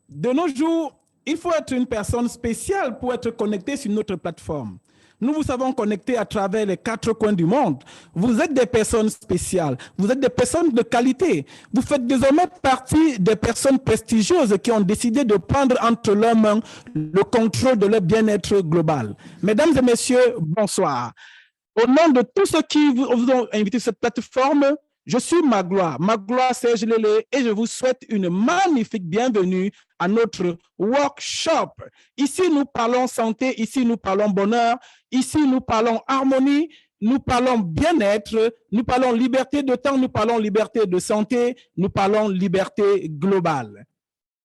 De nos jours, il faut être une personne spéciale pour être connecté sur notre plateforme. Nous vous avons connectés à travers les 4 coins du monde. Vous êtes des personnes spéciales. Vous êtes des personnes de qualité. Vous faites désormais partie des personnes prestigieuses qui ont décidé de prendre entre leurs mains le contrôle de leur bien-être global. Mesdames et messieurs, bonsoir. Au nom de tous ceux qui vous ont invité sur cette plateforme, je suis Magloire Serge Lélé, et je vous souhaite une magnifique bienvenue à notre workshop. Ici, nous parlons santé, ici, nous parlons bonheur, ici, nous parlons harmonie, nous parlons bien-être, nous parlons liberté de temps, nous parlons liberté de santé, nous parlons liberté globale.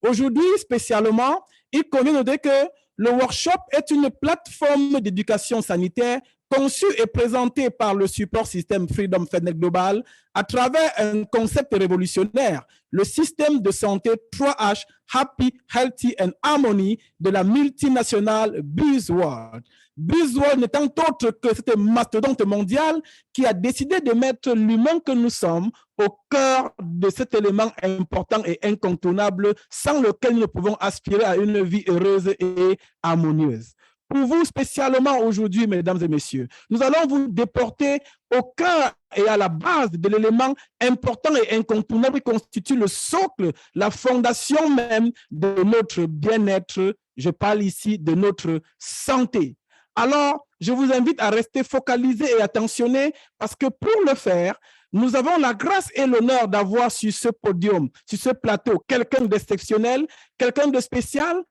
Aujourd'hui, spécialement, il convient de noter que le workshop est une plateforme d'éducation sanitaire conçu et présenté par le support système Freedom FedNet Global à travers un concept révolutionnaire, le système de santé 3H, Happy, Healthy and Harmony de la multinationale BuzzWorld. BuzzWorld n'étant autre que cette mastodonte mondiale qui a décidé de mettre l'humain que nous sommes au cœur de cet élément important et incontournable sans lequel nous pouvons aspirer à une vie heureuse et harmonieuse. Pour vous spécialement aujourd'hui, mesdames et messieurs, nous allons vous déporter au cœur et à la base de l'élément important et incontournable qui constitue le socle, la fondation même de notre bien-être. Je parle ici de notre santé. Alors, je vous invite à rester focalisés et attentionnés parce que pour le faire, nous avons la grâce et l'honneur d'avoir sur ce podium, sur ce plateau, quelqu'un d'exceptionnel, quelqu'un de spécial.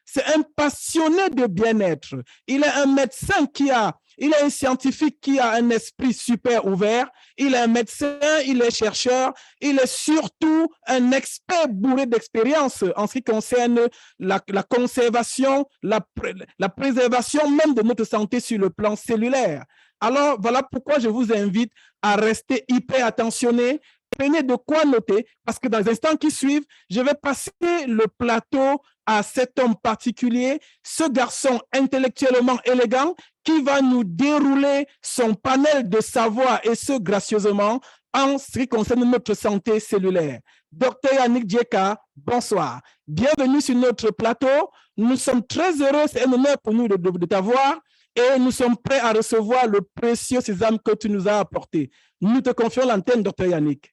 C'est un passionné de bien-être. Il est un médecin il est un scientifique qui a un esprit super ouvert. Il est un médecin, il est chercheur. Il est surtout un expert bourré d'expérience en ce qui concerne la conservation, la préservation même de notre santé sur le plan cellulaire. Alors, voilà pourquoi je vous invite à rester hyper attentionné. Prenez de quoi noter, parce que dans les instants qui suivent, je vais passer le plateau à cet homme particulier, ce garçon intellectuellement élégant qui va nous dérouler son panel de savoir, et ce gracieusement, en ce qui concerne notre santé cellulaire. Dr Yannick Djeka, bonsoir. Bienvenue sur notre plateau. Nous sommes très heureux, c'est un honneur pour nous de t'avoir, et nous sommes prêts à recevoir le précieux sésame que tu nous as apporté. Nous te confions l'antenne, Dr Yannick.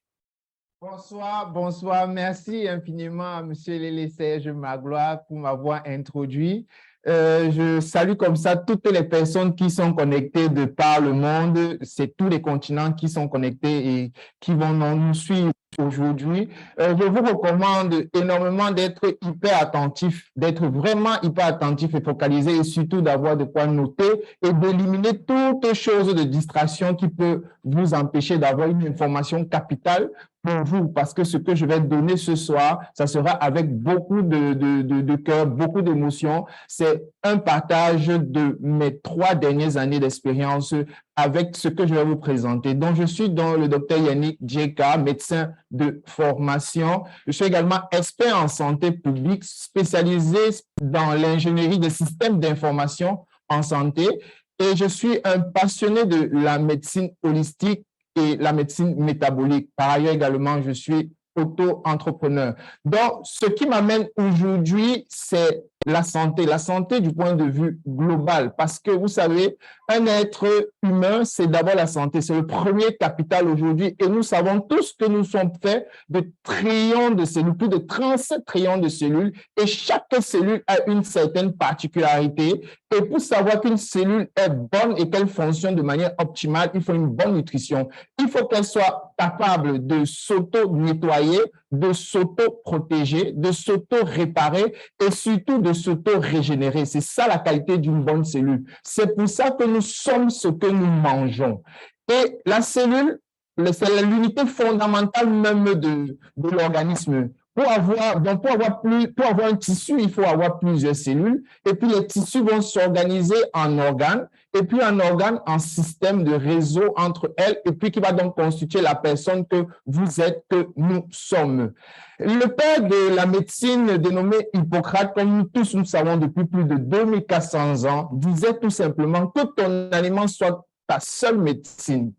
Bonsoir. Merci infiniment à M. Lélé Serge Magloire pour m'avoir introduit. Je salue comme ça toutes les personnes qui sont connectées de par le monde. C'est tous les continents qui sont connectés et qui vont nous suivre aujourd'hui. Je vous recommande énormément d'être hyper attentif, d'être vraiment hyper attentif et focalisé, et surtout d'avoir de quoi noter et d'éliminer toute chose de distraction qui peut vous empêcher d'avoir une information capitale pour vous, parce que ce que je vais donner ce soir, ça sera avec beaucoup de cœur, beaucoup d'émotion. C'est un partage de mes 3 dernières années d'expérience avec ce que je vais vous présenter. Donc, je suis dans le docteur Yannick Djeka, médecin de formation. Je suis également expert en santé publique, spécialisé dans l'ingénierie des systèmes d'information en santé, et je suis un passionné de la médecine holistique et la médecine métabolique. Par ailleurs, également, je suis auto-entrepreneur. Donc, ce qui m'amène aujourd'hui, c'est la santé du point de vue global, parce que vous savez, un être humain, c'est d'abord la santé, c'est le premier capital aujourd'hui, et nous savons tous que nous sommes faits de trillions de cellules, plus de 37 trillions de cellules, et chaque cellule a une certaine particularité, et pour savoir qu'une cellule est bonne et qu'elle fonctionne de manière optimale, il faut une bonne nutrition. Il faut qu'elle soit capable de s'auto-nettoyer, de s'auto-protéger, de s'auto-réparer et surtout de s'auto-régénérer. C'est ça la qualité d'une bonne cellule. C'est pour ça que nous sommes ce que nous mangeons. Et la cellule, c'est l'unité fondamentale même de l'organisme. Pour avoir un tissu, il faut avoir plusieurs cellules, et puis les tissus vont s'organiser en organes, et puis un organe en système de réseau entre elles, et puis qui va donc constituer la personne que vous êtes, que nous sommes. Le père de la médecine, dénommé Hippocrate, comme nous tous nous savons depuis plus de 2400 ans, disait tout simplement que ton aliment soit ta seule médecine.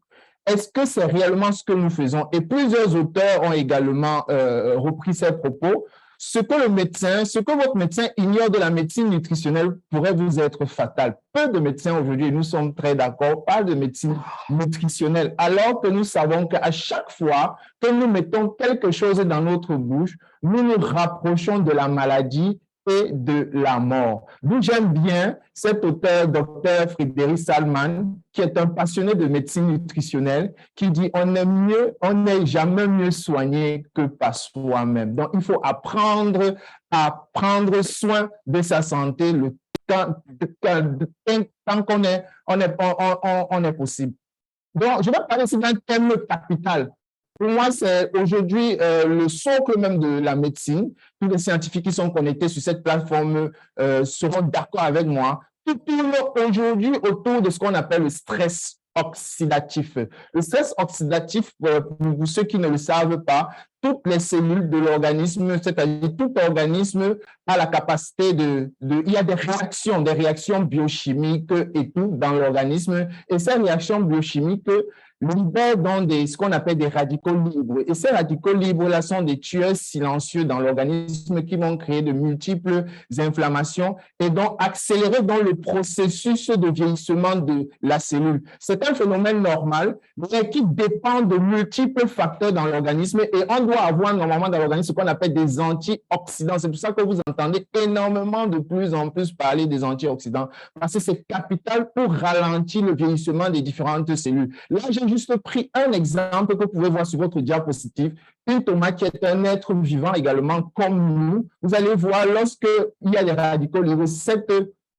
Est-ce que c'est réellement ce que nous faisons? Et plusieurs auteurs ont également repris ces propos. ce que votre médecin ignore de la médecine nutritionnelle pourrait vous être fatal. Peu de médecins aujourd'hui, nous sommes très d'accord, parlent de médecine nutritionnelle, alors que nous savons qu'à chaque fois que nous mettons quelque chose dans notre bouche, nous nous rapprochons de la maladie et de la mort. D'où j'aime bien cet auteur, Dr. Frédéric Salman, qui est un passionné de médecine nutritionnelle, qui dit on n'est jamais mieux soigné que par soi-même. Donc, il faut apprendre à prendre soin de sa santé le tant qu'on est possible. Donc, je vais parler ici d'un thème capital. Pour moi, c'est aujourd'hui le socle même de la médecine. Tous les scientifiques qui sont connectés sur cette plateforme seront d'accord avec moi. Tout tourne aujourd'hui autour de ce qu'on appelle le stress oxydatif. Le stress oxydatif, pour ceux qui ne le savent pas, toutes les cellules de l'organisme, c'est-à-dire tout organisme a la capacité il y a des réactions biochimiques et tout dans l'organisme. Et ces réactions biochimiques libèrent dans ce qu'on appelle des radicaux libres. Et ces radicaux libres-là sont des tueurs silencieux dans l'organisme qui vont créer de multiples inflammations et donc accélérer dans le processus de vieillissement de la cellule. C'est un phénomène normal, mais qui dépend de multiples facteurs dans l'organisme et on doit avoir normalement dans l'organisme ce qu'on appelle des antioxydants. C'est pour ça que vous entendez énormément de plus en plus parler des antioxydants parce que c'est capital pour ralentir le vieillissement des différentes cellules. Là, j'ai juste pris un exemple que vous pouvez voir sur votre diapositive. Une tomate qui est un être vivant également comme nous. Vous allez voir, lorsqu'il y a des radicaux libres, cette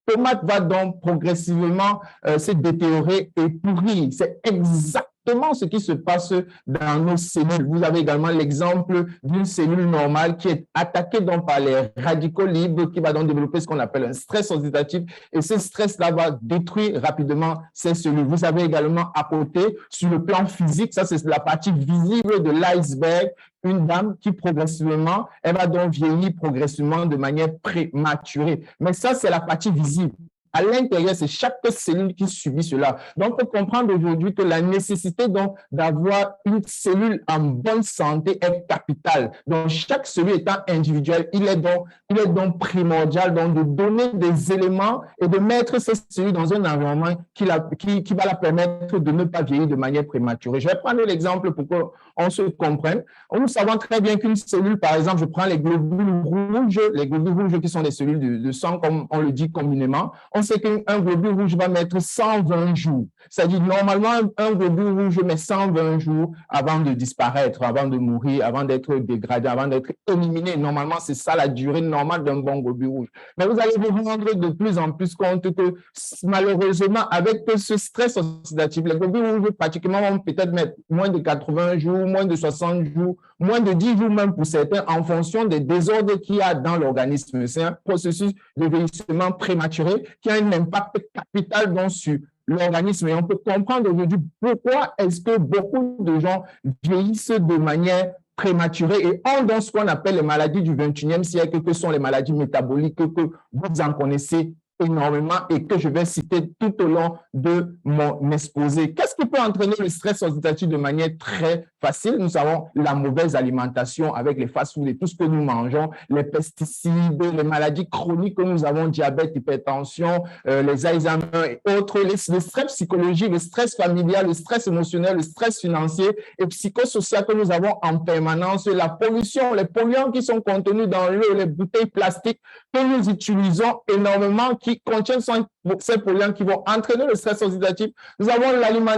tomate va donc progressivement se détériorer et pourrir. C'est exactement ce qui se passe dans nos cellules. Vous avez également l'exemple d'une cellule normale qui est attaquée donc par les radicaux libres, qui va donc développer ce qu'on appelle un stress oxydatif. Et ce stress-là va détruire rapidement ces cellules. Vous avez également à côté, sur le plan physique, ça c'est la partie visible de l'iceberg, une dame qui progressivement, elle va donc vieillir progressivement de manière prématurée. Mais ça, c'est la partie visible. À l'intérieur, c'est chaque cellule qui subit cela. Donc, il faut comprendre aujourd'hui que la nécessité d'avoir une cellule en bonne santé est capitale. Donc, chaque cellule étant individuelle, il est donc primordial donc, de donner des éléments et de mettre ces cellules dans un environnement qui va la permettre de ne pas vieillir de manière prématurée. Je vais prendre l'exemple pour qu'on se comprenne. Nous savons très bien qu'une cellule, par exemple, je prends les globules rouges qui sont des cellules de sang, comme on le dit communément. On sait qu'un globule rouge va mettre 120 jours. C'est-à-dire, normalement, un globule rouge met 120 jours avant de disparaître, avant de mourir, avant d'être dégradé, avant d'être éliminé. Normalement, c'est ça la durée normale d'un bon globule rouge. Mais vous allez vous rendre de plus en plus compte que, malheureusement, avec ce stress oxydatif, les globules rouges, pratiquement, vont peut-être mettre moins de 80 jours, moins de 60 jours, moins de 10 jours même pour certains, en fonction des désordres qu'il y a dans l'organisme. C'est un processus de vieillissement prématuré qui a un impact capital sur l'organisme. Et on peut comprendre aujourd'hui pourquoi est-ce que beaucoup de gens vieillissent de manière prématurée et ont dans ce qu'on appelle les maladies du 21e siècle, que sont les maladies métaboliques que vous en connaissez énormément et que je vais citer tout au long de mon exposé. Qu'est-ce qui peut entraîner le stress oxydatif de manière très facile? Nous avons la mauvaise alimentation avec les fast-foods et tout ce que nous mangeons, les pesticides, les maladies chroniques que nous avons, diabète, hypertension, les Alzheimer et autres, le stress psychologique, le stress familial, le stress émotionnel, le stress financier et psychosocial que nous avons en permanence, la pollution, les polluants qui sont contenus dans l'eau, les bouteilles plastiques que nous utilisons énormément, qui contiennent ces polluants qui vont entraîner le stress oxydatif. Nous avons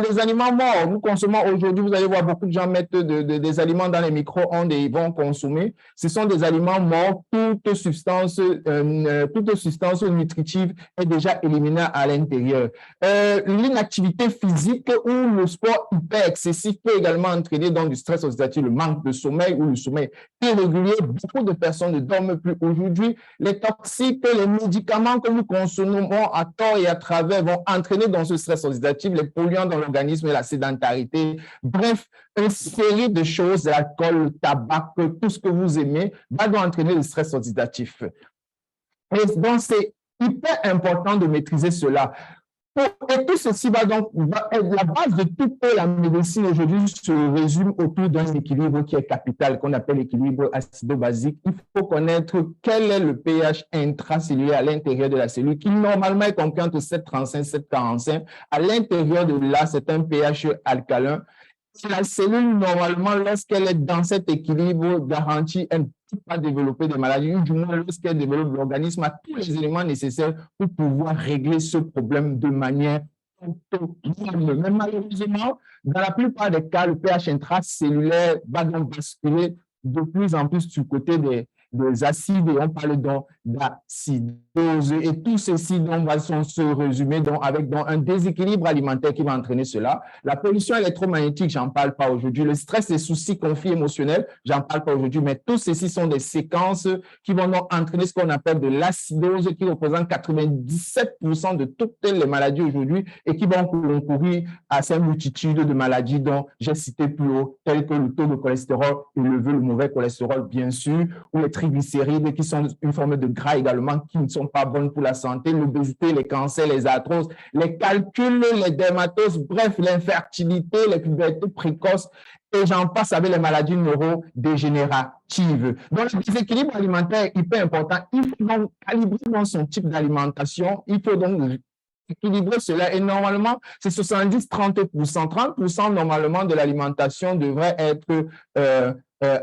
les aliments morts. Nous consommons aujourd'hui, vous allez voir beaucoup de gens mettre des aliments dans les micro-ondes et ils vont consommer. Ce sont des aliments morts. Toute substance nutritive est déjà éliminée à l'intérieur. L'inactivité physique ou le sport hyper excessif peut également entraîner donc du stress oxydatif, le manque de sommeil ou le sommeil irrégulier. Beaucoup de personnes ne dorment plus aujourd'hui. Les toxiques, les médicaments que nous consommons à tort et à travers vont entraîner dans ce stress oxydatif les polluants dans l'organisme et la sédentarité. Bref, une série de choses, l'alcool, le tabac, tout ce que vous aimez, va donc entraîner le stress oxydatif. Et donc, c'est hyper important de maîtriser cela. Et tout ceci va donc être la base de toute la médecine aujourd'hui se résume autour d'un équilibre qui est capital, qu'on appelle l'équilibre acido-basique. Il faut connaître quel est le pH intracellulaire à l'intérieur de la cellule, qui normalement est compris entre 7,35 et 7,45. À l'intérieur de là, c'est un pH alcalin. La cellule, normalement, lorsqu'elle est dans cet équilibre, garantit un pas développer des maladies, ou du moins lorsqu'elle développe, l'organisme a tous les éléments nécessaires pour pouvoir régler ce problème de manière autonome. Mais malheureusement, dans la plupart des cas, le pH intracellulaire va donc basculer de plus en plus du côté des acides, et on parle donc d'acidose. Et tout ceci donc, va se résumer donc, avec donc, un déséquilibre alimentaire qui va entraîner cela. La pollution électromagnétique, j'en parle pas aujourd'hui. Le stress, les soucis, conflits émotionnels, j'en parle pas aujourd'hui. Mais tout ceci sont des séquences qui vont donc entraîner ce qu'on appelle de l'acidose, qui représente 97% de toutes les maladies aujourd'hui et qui vont concourir à cette multitude de maladies dont j'ai cité plus haut, telles que le taux de cholestérol élevé, le mauvais cholestérol, bien sûr, ou les triglycérides qui sont une forme de gras également qui ne sont pas bonnes pour la santé, l'obésité, les cancers, les arthroses, les calculs, les dermatoses, bref, l'infertilité, les pubertés précoces, et j'en passe avec les maladies neurodégénératives. Donc, le déséquilibre alimentaire est hyper important. Il faut donc calibrer dans son type d'alimentation. Il faut donc équilibrer cela. Et normalement, c'est 70-30%. 30% normalement de l'alimentation devrait être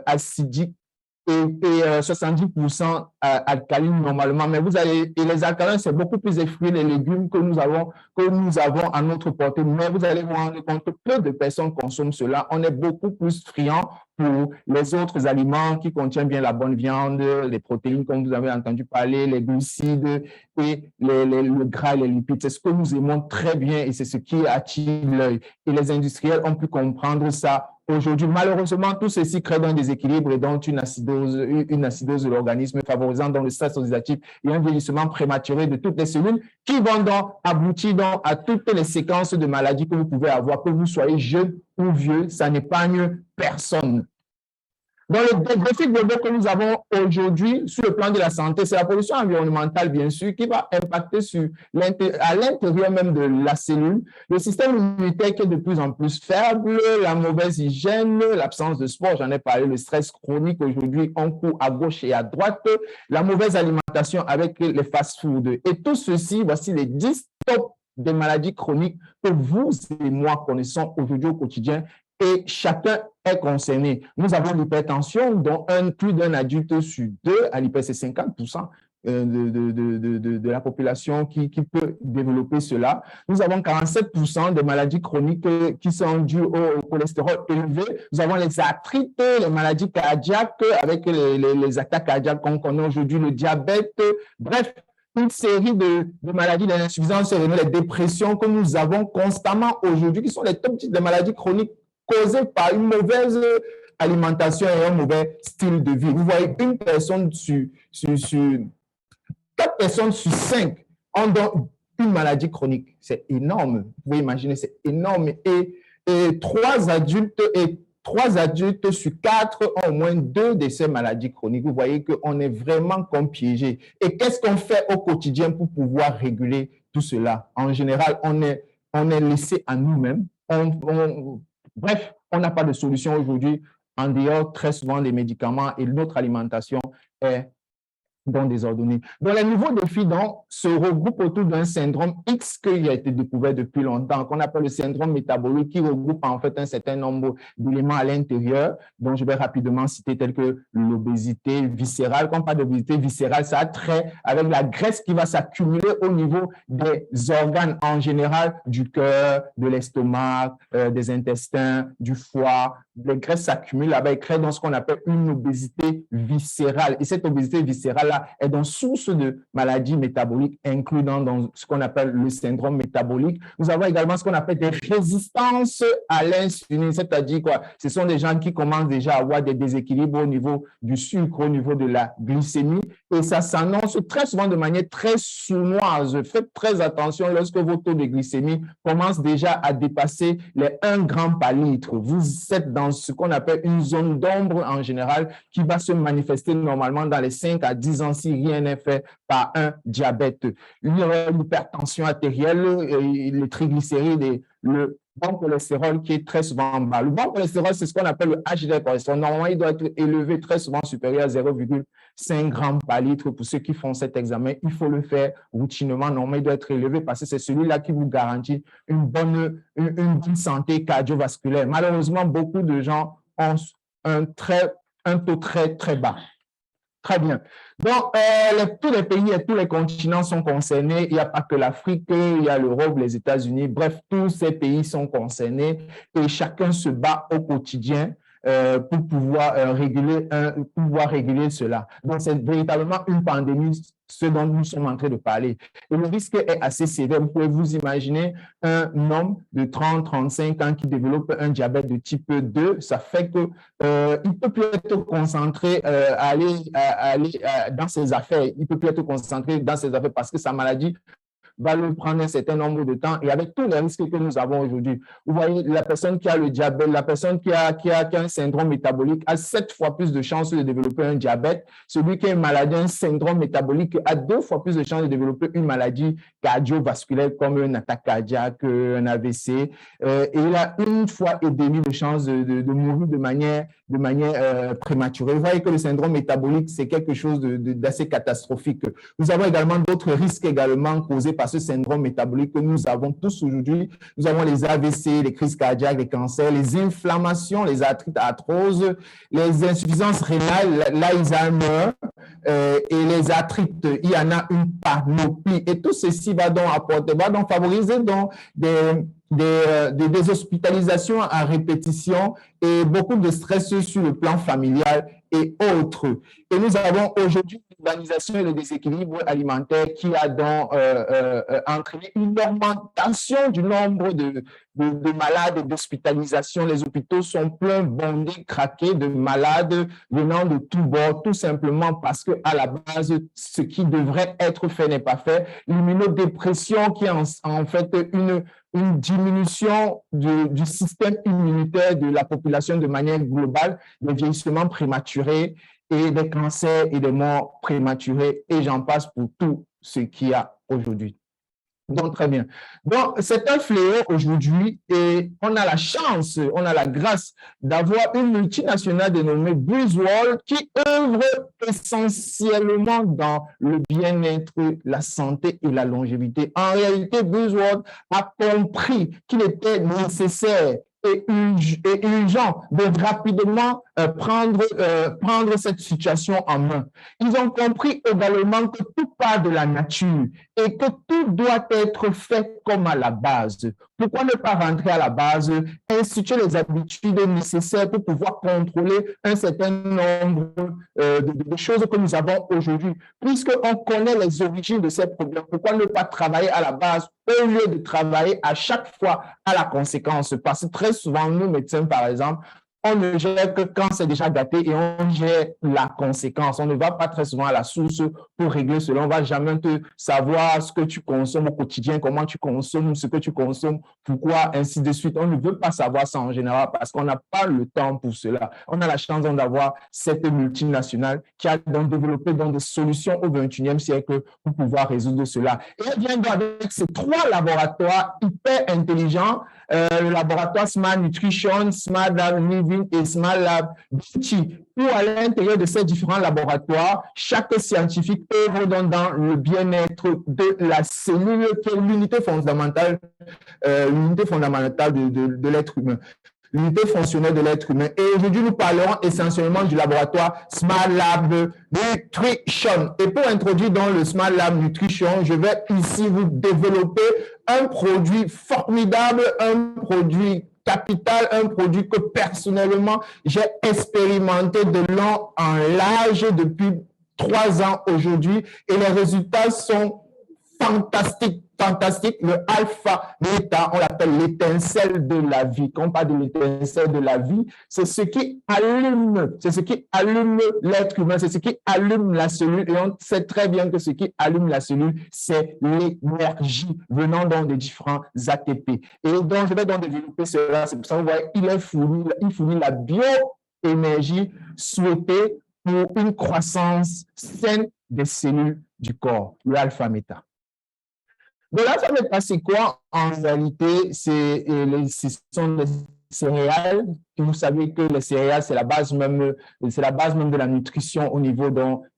acidique et 70% alcaline normalement. Mais vous allez, et les alcalins, c'est beaucoup plus les fruits, les légumes que nous avons à notre portée. Mais vous allez vous rendre compte que peu de personnes consomment cela. On est beaucoup plus friand pour les autres aliments qui contiennent bien la bonne viande, les protéines, comme vous avez entendu parler, les glucides et le gras et les lipides. C'est ce que nous aimons très bien et c'est ce qui attire l'œil. Et les industriels ont pu comprendre ça aujourd'hui. Malheureusement, tout ceci crée un déséquilibre et donc une acidose de l'organisme, favorisant donc le stress oxydatif et un vieillissement prématuré de toutes les cellules qui vont donc aboutir donc à toutes les séquences de maladies que vous pouvez avoir, que vous soyez jeune ou vieux, ça n'épargne personne. Dans le défi global que nous avons aujourd'hui sur le plan de la santé, c'est la pollution environnementale, bien sûr, qui va impacter à l'intérieur même de la cellule, le système immunitaire qui est de plus en plus faible, la mauvaise hygiène, l'absence de sport, j'en ai parlé, le stress chronique aujourd'hui, on court à gauche et à droite, la mauvaise alimentation avec les fast-foods. Et tout ceci, voici les 10 top des maladies chroniques que vous et moi connaissons aujourd'hui au quotidien. Et chacun est concerné. Nous avons l'hypertension, dont plus d'un adulte sur deux, à l'hyper, c'est 50% de la population qui peut développer cela. Nous avons 47% de maladies chroniques qui sont dues au cholestérol élevé. Nous avons les arthrites, les maladies cardiaques avec les attaques cardiaques qu'on connaît aujourd'hui, le diabète, bref, une série de maladies, l'insuffisance rénale, les dépressions que nous avons constamment aujourd'hui, qui sont les top types de maladies chroniques causées par une mauvaise alimentation et un mauvais style de vie. Vous voyez, une personne sur 4 personnes sur 5 ont donc une maladie chronique. C'est énorme. Vous pouvez imaginer, c'est énorme. Et 3 adultes sur 4 ont au moins 2 de ces maladies chroniques. Vous voyez qu'on est vraiment comme piégé. Et qu'est-ce qu'on fait au quotidien pour pouvoir réguler tout cela? En général, on est laissé à nous-mêmes. Bref, on n'a pas de solution aujourd'hui en dehors très souvent des médicaments et notre alimentation est désordonnée. Donc, les nouveaux défis se regroupent autour d'un syndrome X qui a été découvert depuis longtemps, qu'on appelle le syndrome métabolique, qui regroupe en fait un certain nombre d'éléments à l'intérieur, dont je vais rapidement citer tels que l'obésité viscérale. Quand on parle d'obésité viscérale, ça a trait avec la graisse qui va s'accumuler au niveau des organes en général, du cœur, de l'estomac, des intestins, du foie. Les graisses s'accumulent là-bas et créent donc ce qu'on appelle une obésité viscérale. Et cette obésité viscérale-là est donc source de maladies métaboliques inclus dans ce qu'on appelle le syndrome métabolique. Nous avons également ce qu'on appelle des résistances à l'insuline, c'est-à-dire quoi? Ce sont des gens qui commencent déjà à avoir des déséquilibres au niveau du sucre, au niveau de la glycémie, et ça s'annonce très souvent de manière très sournoise. Faites très attention lorsque vos taux de glycémie commencent déjà à dépasser les 1 gramme par litre. Vous êtes dans ce qu'on appelle une zone d'ombre en général qui va se manifester normalement dans les 5 à 10 ans si rien n'est fait par un diabète. L'hypertension artérielle, les triglycérides et le bon cholestérol qui est très souvent bas. Le bon cholestérol, c'est ce qu'on appelle le HDL cholestérol. Normalement, il doit être élevé très souvent supérieur à 0,5 grammes par litre. Pour ceux qui font cet examen, il faut le faire routinement. Normalement, il doit être élevé parce que c'est celui-là qui vous garantit une bonne santé cardiovasculaire. Malheureusement, beaucoup de gens ont un taux très, très bas. Très bien. Donc, tous les pays et tous les continents sont concernés. Il n'y a pas que l'Afrique, il y a l'Europe, les États-Unis. Bref, tous ces pays sont concernés et chacun se bat au quotidien pour pouvoir réguler cela. Donc, c'est véritablement une pandémie, ce dont nous sommes en train de parler. Et le risque est assez sévère. Vous pouvez vous imaginer un homme de 30-35 ans qui développe un diabète de type 2. Ça fait que il peut plus être concentré à aller dans ses affaires. Il peut plus être concentré dans ses affaires parce que sa maladie va lui prendre un certain nombre de temps et avec tous les risques que nous avons aujourd'hui. Vous voyez, la personne qui a le diabète, la personne qui a un syndrome métabolique a 7 fois plus de chances de développer un diabète. Celui qui a une maladie, un syndrome métabolique, a 2 fois plus de chances de développer une maladie cardiovasculaire comme une attaque cardiaque, un AVC. Et il a 1,5 fois de chances de mourir de manière prématurée. Vous voyez que le syndrome métabolique, c'est quelque chose d'assez catastrophique. Nous avons également d'autres risques également causés par ce syndrome métabolique que nous avons tous aujourd'hui. Nous avons les AVC, les crises cardiaques, les cancers, les inflammations, les arthrites, arthroses, les insuffisances rénales, l'Alzheimer et les arthrites. Il y en a une panoplie. Et tout ceci va donc favoriser donc des hospitalisations à répétition et beaucoup de stress sur le plan familial et autres. Et nous avons aujourd'hui l'urbanisation et le déséquilibre alimentaire qui a donc entraîné une augmentation du nombre de malades et d'hospitalisations. Les hôpitaux sont pleins, bondés, craqués de malades venant de tous bords, tout simplement parce que à la base, ce qui devrait être fait n'est pas fait. L'immunodépression qui est en fait une diminution du système immunitaire de la population de manière globale, des vieillissements prématurés et des cancers et des morts prématurées, et j'en passe pour tout ce qu'il y a aujourd'hui. Donc, très bien. Donc, c'est un fléau aujourd'hui et on a la chance, on a la grâce d'avoir une multinationale dénommée BuzzWorld qui œuvre essentiellement dans le bien-être, la santé et la longévité. En réalité, BuzzWorld a compris qu'il était nécessaire et urgent de rapidement prendre cette situation en main. Ils ont compris également que tout part de la nature et que tout doit être fait comme à la base. Pourquoi ne pas rentrer à la base, instituer les habitudes nécessaires pour pouvoir contrôler un certain nombre de choses que nous avons aujourd'hui? Puisqu'on connaît les origines de ces problèmes, pourquoi ne pas travailler à la base au lieu de travailler à chaque fois à la conséquence? Parce que très souvent, nous médecins, par exemple, on ne gère que quand c'est déjà gâté et on gère la conséquence. On ne va pas très souvent à la source pour régler cela. On ne va jamais te savoir ce que tu consommes au quotidien, comment tu consommes, ce que tu consommes, pourquoi, ainsi de suite. On ne veut pas savoir ça en général parce qu'on n'a pas le temps pour cela. On a la chance d'avoir cette multinationale qui a donc développé donc des solutions au 21e siècle pour pouvoir résoudre cela. Et elle vient donc avec ces 3 laboratoires hyper intelligents, le laboratoire Smart Nutrition, Smart Lab Living et Smart Lab Beauty. Où à l'intérieur de ces différents laboratoires, chaque scientifique œuvre dans le bien-être de la cellule qui est l'unité fondamentale de l'être humain. L'unité fonctionnelle de l'être humain. Et aujourd'hui, nous parlerons essentiellement du laboratoire Smart Lab Nutrition. Et pour introduire dans le Smart Lab Nutrition, je vais ici vous développer un produit formidable, un produit capital, un produit que personnellement, j'ai expérimenté de long en large depuis 3 ans aujourd'hui et les résultats sont fantastiques. Le alpha bêta, on l'appelle l'étincelle de la vie. Quand on parle de l'étincelle de la vie, c'est ce qui allume l'être humain, c'est ce qui allume la cellule. Et on sait très bien que ce qui allume la cellule, c'est l'énergie venant donc des différents ATP. Et donc, je vais donc développer cela. C'est pour ça que vous voyez, il fournit la bioénergie souhaitée pour une croissance saine des cellules du corps, le alpha-méta. Donc, l'alpha-méta, c'est quoi? En réalité, ce sont des céréales. Vous savez que les céréales, c'est la base même de la nutrition au niveau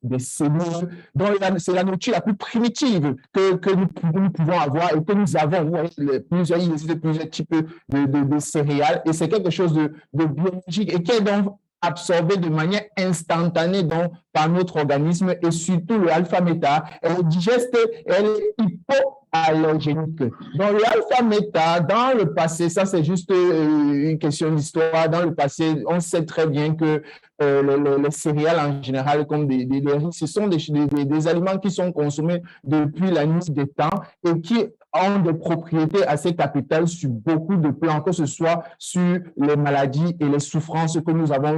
des cellules. Donc, c'est la nourriture la plus primitive que nous pouvons avoir et que nous avons. Vous voyez, il existe plusieurs types de céréales et c'est quelque chose de biologique et qui est donc absorbé de manière instantanée donc, par notre organisme et surtout le alpha-méta. Elle est digeste, elle est hypoallergénique. Donc, le alpha-méta, dans le passé, ça c'est juste une question d'histoire, dans le passé, on sait très bien que les céréales en général, comme des riz, ce sont des aliments qui sont consommés depuis la nuit des temps et qui ont des propriétés assez capitales sur beaucoup de plans, que ce soit sur les maladies et les souffrances que nous avons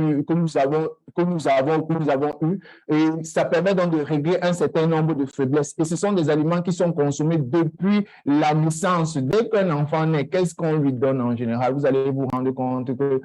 eues. Et ça permet donc de régler un certain nombre de faiblesses. Et ce sont des aliments qui sont consommés depuis la naissance. Dès qu'un enfant naît, qu'est-ce qu'on lui donne en général? Vous allez vous rendre compte que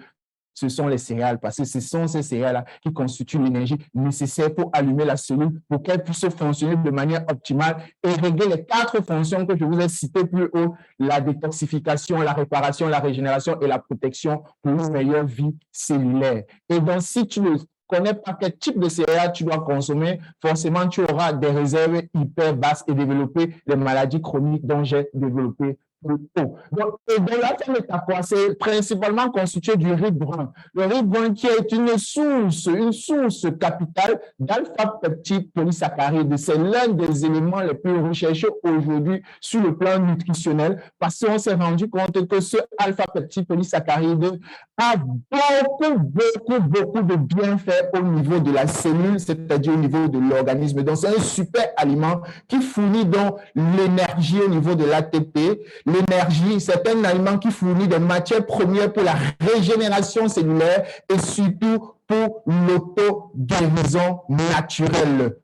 ce sont les céréales, parce que ce sont ces céréales-là qui constituent l'énergie nécessaire pour allumer la cellule, pour qu'elle puisse fonctionner de manière optimale et régler les 4 fonctions que je vous ai citées plus haut, la détoxification, la réparation, la régénération et la protection pour une meilleure vie cellulaire. Et donc, si tu ne connais pas quel type de céréales tu dois consommer, forcément, tu auras des réserves hyper basses et développer les maladies chroniques dont j'ai développé. Donc, l'alpha-méta, c'est principalement constitué du riz brun. Le riz brun qui est une source capitale d'alpha-peptides polysaccharides. C'est l'un des éléments les plus recherchés aujourd'hui sur le plan nutritionnel parce qu'on s'est rendu compte que ce alpha-peptide polysaccharide a beaucoup de bienfaits au niveau de la cellule, c'est-à-dire au niveau de l'organisme. Donc, c'est un super aliment qui fournit donc l'énergie au niveau de l'ATP. L'énergie, c'est un aliment qui fournit des matières premières pour la régénération cellulaire et surtout pour l'auto-guérison naturelle.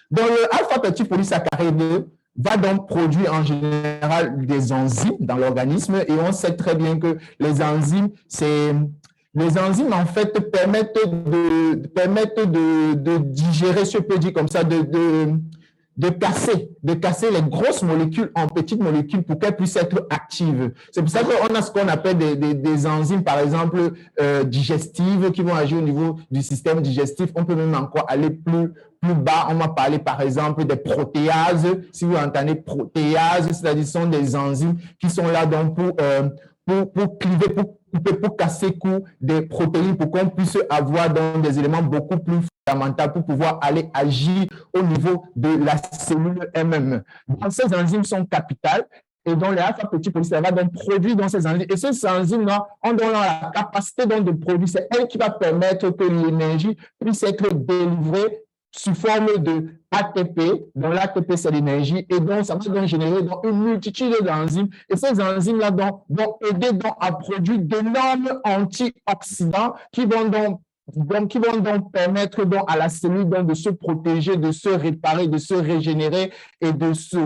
Donc, le alpha-peptide polysaccharide va donc produire en général des enzymes dans l'organisme et on sait très bien que les enzymes, en fait, permettent de digérer, si on peut dire comme ça, de casser les grosses molécules en petites molécules pour qu'elles puissent être actives. C'est pour ça qu'on a ce qu'on appelle des enzymes, par exemple, digestives, qui vont agir au niveau du système digestif. On peut même encore aller plus bas. On va parler, par exemple, des protéases. Si vous entendez protéases, c'est-à-dire sont des enzymes qui sont là donc pour cliver, pour casser des protéines, pour qu'on puisse avoir donc des éléments beaucoup plus fondamentaux pour pouvoir aller agir au niveau de la cellule elle-même. Donc, ces enzymes sont capitales et donc les alpha-peptides polysaccharides va donc produire dans ces enzymes. Et ces enzymes-là ont donc la capacité donc de produire. C'est elle qui va permettre que l'énergie puisse être délivrée sous forme de ATP, donc l'ATP c'est l'énergie, et donc ça va donc générer donc une multitude d'enzymes, et ces enzymes-là vont aider donc à produire d'énormes antioxydants qui vont donc permettre donc à la cellule donc de se protéger, de se réparer, de se régénérer et de se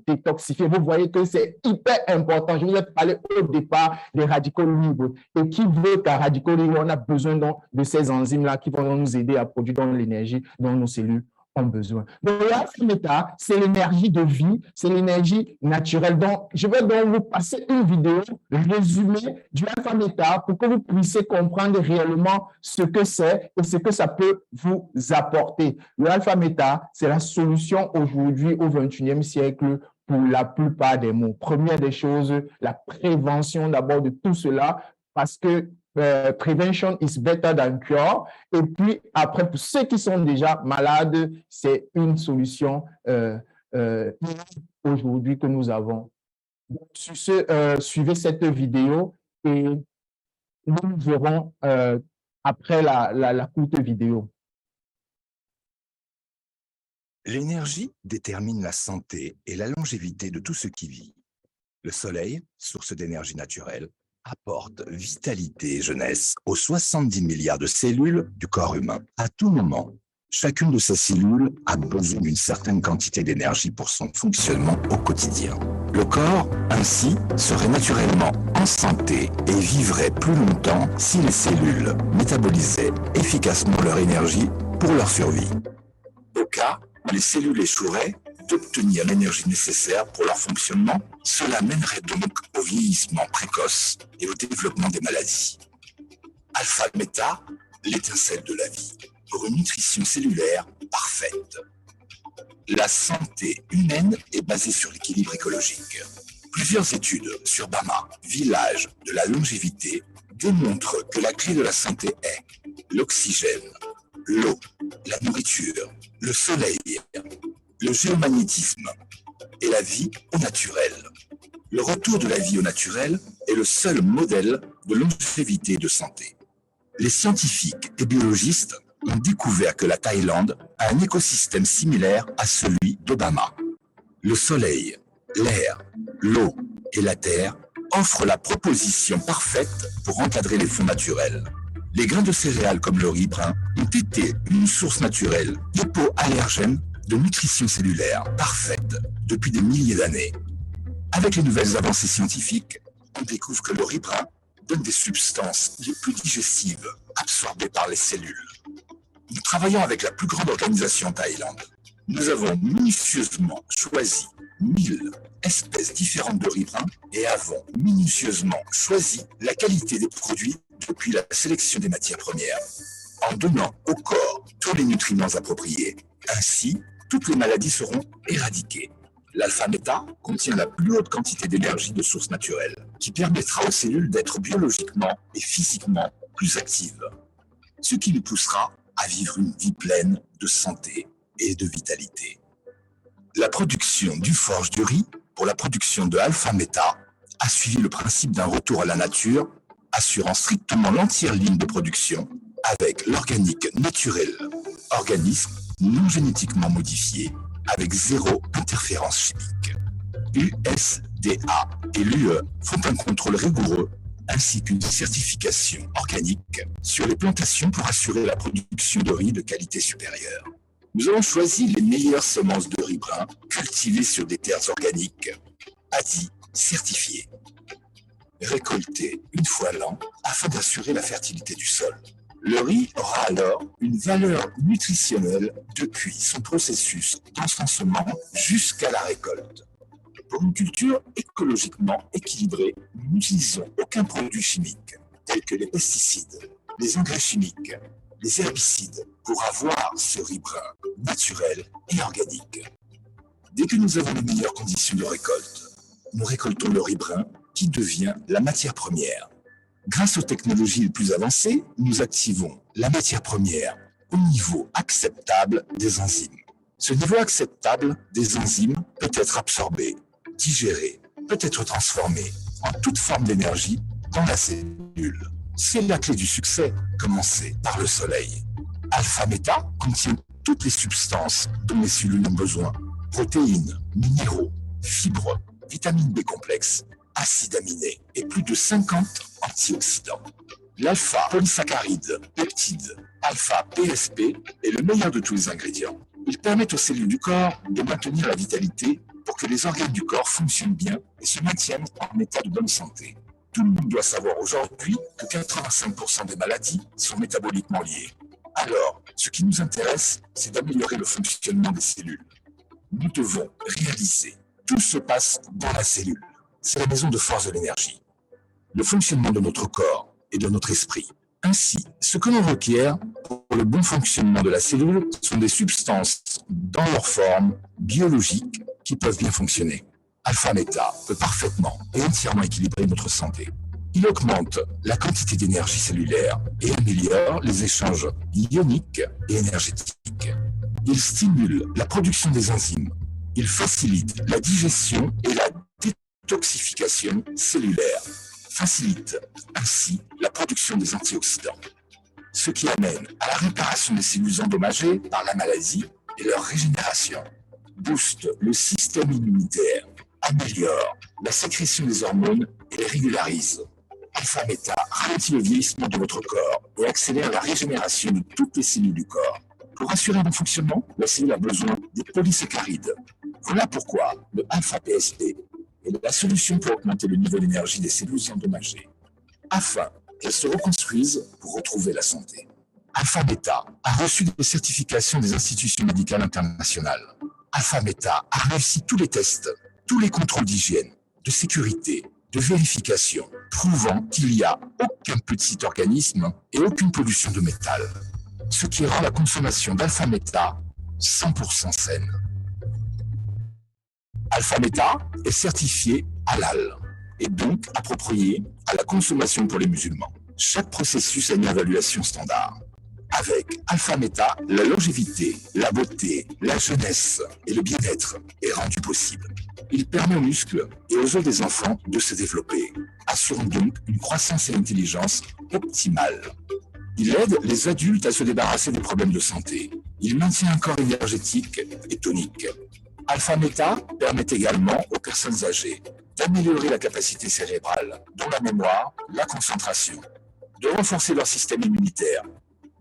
détoxifier. Vous voyez que c'est hyper important. Je vous ai parlé au départ des radicaux libres. Et qui veut qu'un radicaux libre, on a besoin donc de ces enzymes-là qui vont nous aider à produire donc l'énergie dont nos cellules ont besoin. Donc, l'alpha-méta, c'est l'énergie de vie, c'est l'énergie naturelle. Donc, je vais donc vous passer une vidéo résumée du alpha-méta pour que vous puissiez comprendre réellement ce que c'est et ce que ça peut vous apporter. Le alpha-méta, c'est la solution aujourd'hui au 21e siècle pour la plupart des maux. Première des choses, la prévention d'abord de tout cela, parce que prevention is better than cure. Et puis, après, pour ceux qui sont déjà malades, c'est une solution aujourd'hui que nous avons. Donc, sur ce, suivez cette vidéo et nous verrons après la courte vidéo. L'énergie détermine la santé et la longévité de tout ce qui vit. Le soleil, source d'énergie naturelle, apporte vitalité et jeunesse aux 70 milliards de cellules du corps humain. À tout moment, Chacune de ces cellules a besoin d'une certaine quantité d'énergie pour son fonctionnement au quotidien. Le corps, ainsi, serait naturellement en santé et vivrait plus longtemps si les cellules métabolisaient efficacement leur énergie pour leur survie. Au cas où les cellules échoueraient d'obtenir l'énergie nécessaire pour leur fonctionnement, cela mènerait donc au vieillissement précoce et au développement des maladies. Alpha-Méta, l'étincelle de la vie, pour une nutrition cellulaire parfaite. La santé humaine est basée sur l'équilibre écologique. Plusieurs études sur Bama, village de la longévité, démontrent que la clé de la santé est l'oxygène, l'eau, la nourriture, le soleil, le géomagnétisme et la vie au naturel. Le retour de la vie au naturel est le seul modèle de longévité et de santé. Les scientifiques et biologistes ont découvert que la Thaïlande a un écosystème similaire à celui d'Obama. Le soleil, l'air, l'eau et la terre offrent la proposition parfaite pour encadrer les fonds naturels. Les grains de céréales comme le riz brun ont été une source naturelle hypoallergène de nutrition cellulaire parfaite depuis des milliers d'années. Avec les nouvelles avancées scientifiques, on découvre que le riz brun donne des substances les plus digestives absorbées par les cellules. Nous travaillons avec la plus grande organisation en Thaïlande. Nous avons minutieusement choisi 1000 espèces différentes de riz brun et avons minutieusement choisi la qualité des produits depuis la sélection des matières premières, en donnant au corps tous les nutriments appropriés. Ainsi, toutes les maladies seront éradiquées. L'alpha-méta contient la plus haute quantité d'énergie de source naturelle, qui permettra aux cellules d'être biologiquement et physiquement plus actives, ce qui nous poussera à vivre une vie pleine de santé et de vitalité. La production du forge du riz pour la production de alpha-méta a suivi le principe d'un retour à la nature, assurant strictement l'entière ligne de production avec l'organique naturel, organisme non génétiquement modifié avec zéro interférence chimique. USDA et l'UE font un contrôle rigoureux ainsi qu'une certification organique sur les plantations pour assurer la production de riz de qualité supérieure. Nous avons choisi les meilleures semences de riz brun cultivées sur des terres organiques, ADI certifiées, récoltées une fois l'an afin d'assurer la fertilité du sol. Le riz aura alors une valeur nutritionnelle depuis son processus d'ensemencement jusqu'à la récolte. Pour une culture écologiquement équilibrée, nous n'utilisons aucun produit chimique, tels que les pesticides, les engrais chimiques, les herbicides, pour avoir ce riz brun naturel et organique. Dès que nous avons les meilleures conditions de récolte, nous récoltons le riz brun qui devient la matière première. Grâce aux technologies les plus avancées, nous activons la matière première au niveau acceptable des enzymes. Ce niveau acceptable des enzymes peut être absorbé, digéré, peut être transformé en toute forme d'énergie dans la cellule. C'est la clé du succès, commencer par le soleil. Alpha-méta contient toutes les substances dont les cellules ont besoin. Protéines, minéraux, fibres, vitamines B complexes, acides aminés et plus de 50 antioxydants. L'alpha-polysaccharide, peptide, alpha-PSP est le meilleur de tous les ingrédients. Il permet aux cellules du corps de maintenir la vitalité pour que les organes du corps fonctionnent bien et se maintiennent en état de bonne santé. Tout le monde doit savoir aujourd'hui que 85% des maladies sont métaboliquement liées. Alors, ce qui nous intéresse, c'est d'améliorer le fonctionnement des cellules. Nous devons réaliser. Tout se passe dans la cellule. C'est la maison de force de l'énergie. Le fonctionnement de notre corps et de notre esprit. Ainsi, ce que l'on requiert pour le bon fonctionnement de la cellule sont des substances dans leur forme biologique qui peuvent bien fonctionner. Alpha-méta peut parfaitement et entièrement équilibrer notre santé. Il augmente la quantité d'énergie cellulaire et améliore les échanges ioniques et énergétiques. Il stimule la production des enzymes. Il facilite la digestion et la détoxification cellulaire. Facilite ainsi la production des antioxydants, ce qui amène à la réparation des cellules endommagées par la maladie et leur régénération. Booste le système immunitaire, améliore la sécrétion des hormones et les régularise. Alpha-méta ralentit le vieillissement de votre corps et accélère la régénération de toutes les cellules du corps. Pour assurer un bon fonctionnement, la cellule a besoin des polysaccharides. Voilà pourquoi le alpha-PSP est la solution pour augmenter le niveau d'énergie des cellules endommagées, afin qu'elles se reconstruisent pour retrouver la santé. Alpha-Beta a reçu des certifications des institutions médicales internationales. Alpha-Beta a réussi tous les tests, tous les contrôles d'hygiène, de sécurité, de vérification, prouvant qu'il n'y a aucun petit organisme et aucune pollution de métal, ce qui rend la consommation d'alpha-Beta 100% saine. Alpha-Beta est certifié halal et donc approprié à la consommation pour les musulmans. Chaque processus a une évaluation standard. Avec Alpha-Beta, la longévité, la beauté, la jeunesse et le bien-être est rendu possible. Il permet aux muscles et aux os des enfants de se développer, assurant donc une croissance et une intelligence optimale. Il aide les adultes à se débarrasser des problèmes de santé. Il maintient un corps énergétique et tonique. Alpha-Beta permet également aux personnes âgées d'améliorer la capacité cérébrale, dont la mémoire, la concentration, de renforcer leur système immunitaire,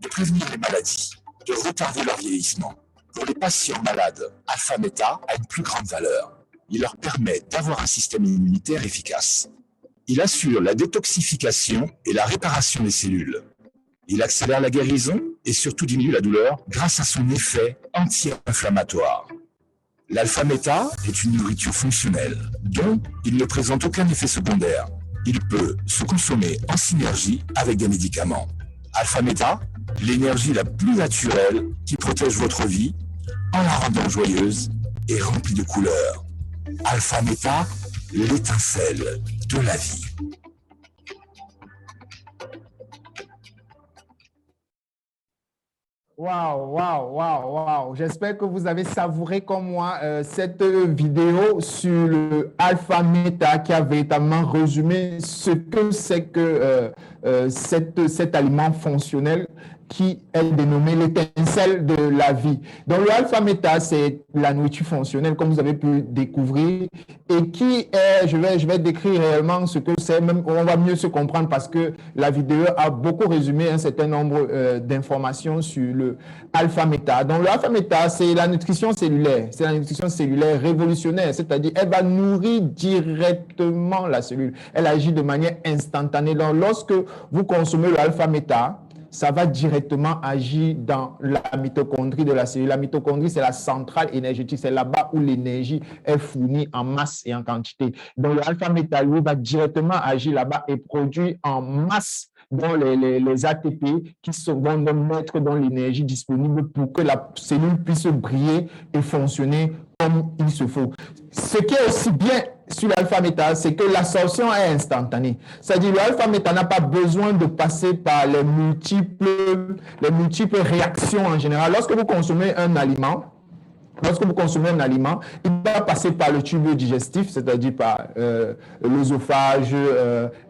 de prévenir les maladies, de retarder leur vieillissement. Pour les patients malades, Alpha-Beta a une plus grande valeur. Il leur permet d'avoir un système immunitaire efficace. Il assure la détoxification et la réparation des cellules. Il accélère la guérison et surtout diminue la douleur grâce à son effet anti-inflammatoire. L'alpha-Beta est une nourriture fonctionnelle dont il ne présente aucun effet secondaire. Il peut se consommer en synergie avec des médicaments. Alpha-Beta, l'énergie la plus naturelle qui protège votre vie en la rendant joyeuse et remplie de couleurs. Alpha-Beta, l'étincelle de la vie. Waouh, waouh, waouh, waouh. J'espère que vous avez savouré comme moi cette vidéo sur le Alpha-Beta qui a véritablement résumé ce que c'est que cet aliment fonctionnel qui est dénommé l'étincelle de la vie. Donc, le alpha-beta, c'est la nourriture fonctionnelle, comme vous avez pu découvrir, et qui est, je vais décrire réellement ce que c'est, même on va mieux se comprendre parce que la vidéo a beaucoup résumé un certain nombre d'informations sur le alpha-beta. Donc, le alpha-beta, c'est la nutrition cellulaire. C'est la nutrition cellulaire révolutionnaire, c'est-à-dire elle va nourrir directement la cellule. Elle agit de manière instantanée. Donc, lorsque vous consommez le alpha-beta, ça va directement agir dans la mitochondrie de la cellule. La mitochondrie, c'est la centrale énergétique. C'est là-bas où l'énergie est fournie en masse et en quantité. Donc, le alpha-beta, lui, va directement agir là-bas et produire en masse dans les ATP qui vont mettre dans l'énergie disponible pour que la cellule puisse briller et fonctionner comme il se faut. Ce qui est aussi bien sur l'alpha-beta, c'est que l'absorption est instantanée. C'est-à-dire que l'alpha-beta n'a pas besoin de passer par les multiples réactions en général. Lorsque vous consommez un aliment, il va passer par le tube digestif, c'est-à-dire par l'œsophage,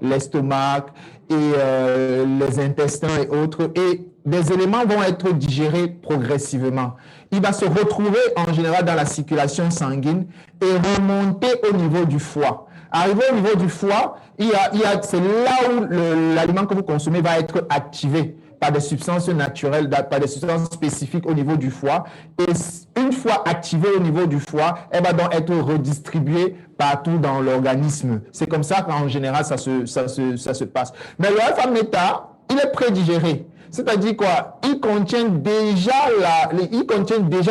l'estomac et les intestins et autres, et des éléments vont être digérés progressivement. Il va se retrouver en général dans la circulation sanguine et remonter au niveau du foie. Arrivé au niveau du foie, c'est là où l'aliment que vous consommez va être activé par des substances naturelles, par des substances spécifiques au niveau du foie. Et une fois activée au niveau du foie, elle va donc être redistribuée partout dans l'organisme. C'est comme ça qu'en général, ça se passe. Mais le alpha-beta, il est prédigéré. C'est-à-dire quoi? Il contient déjà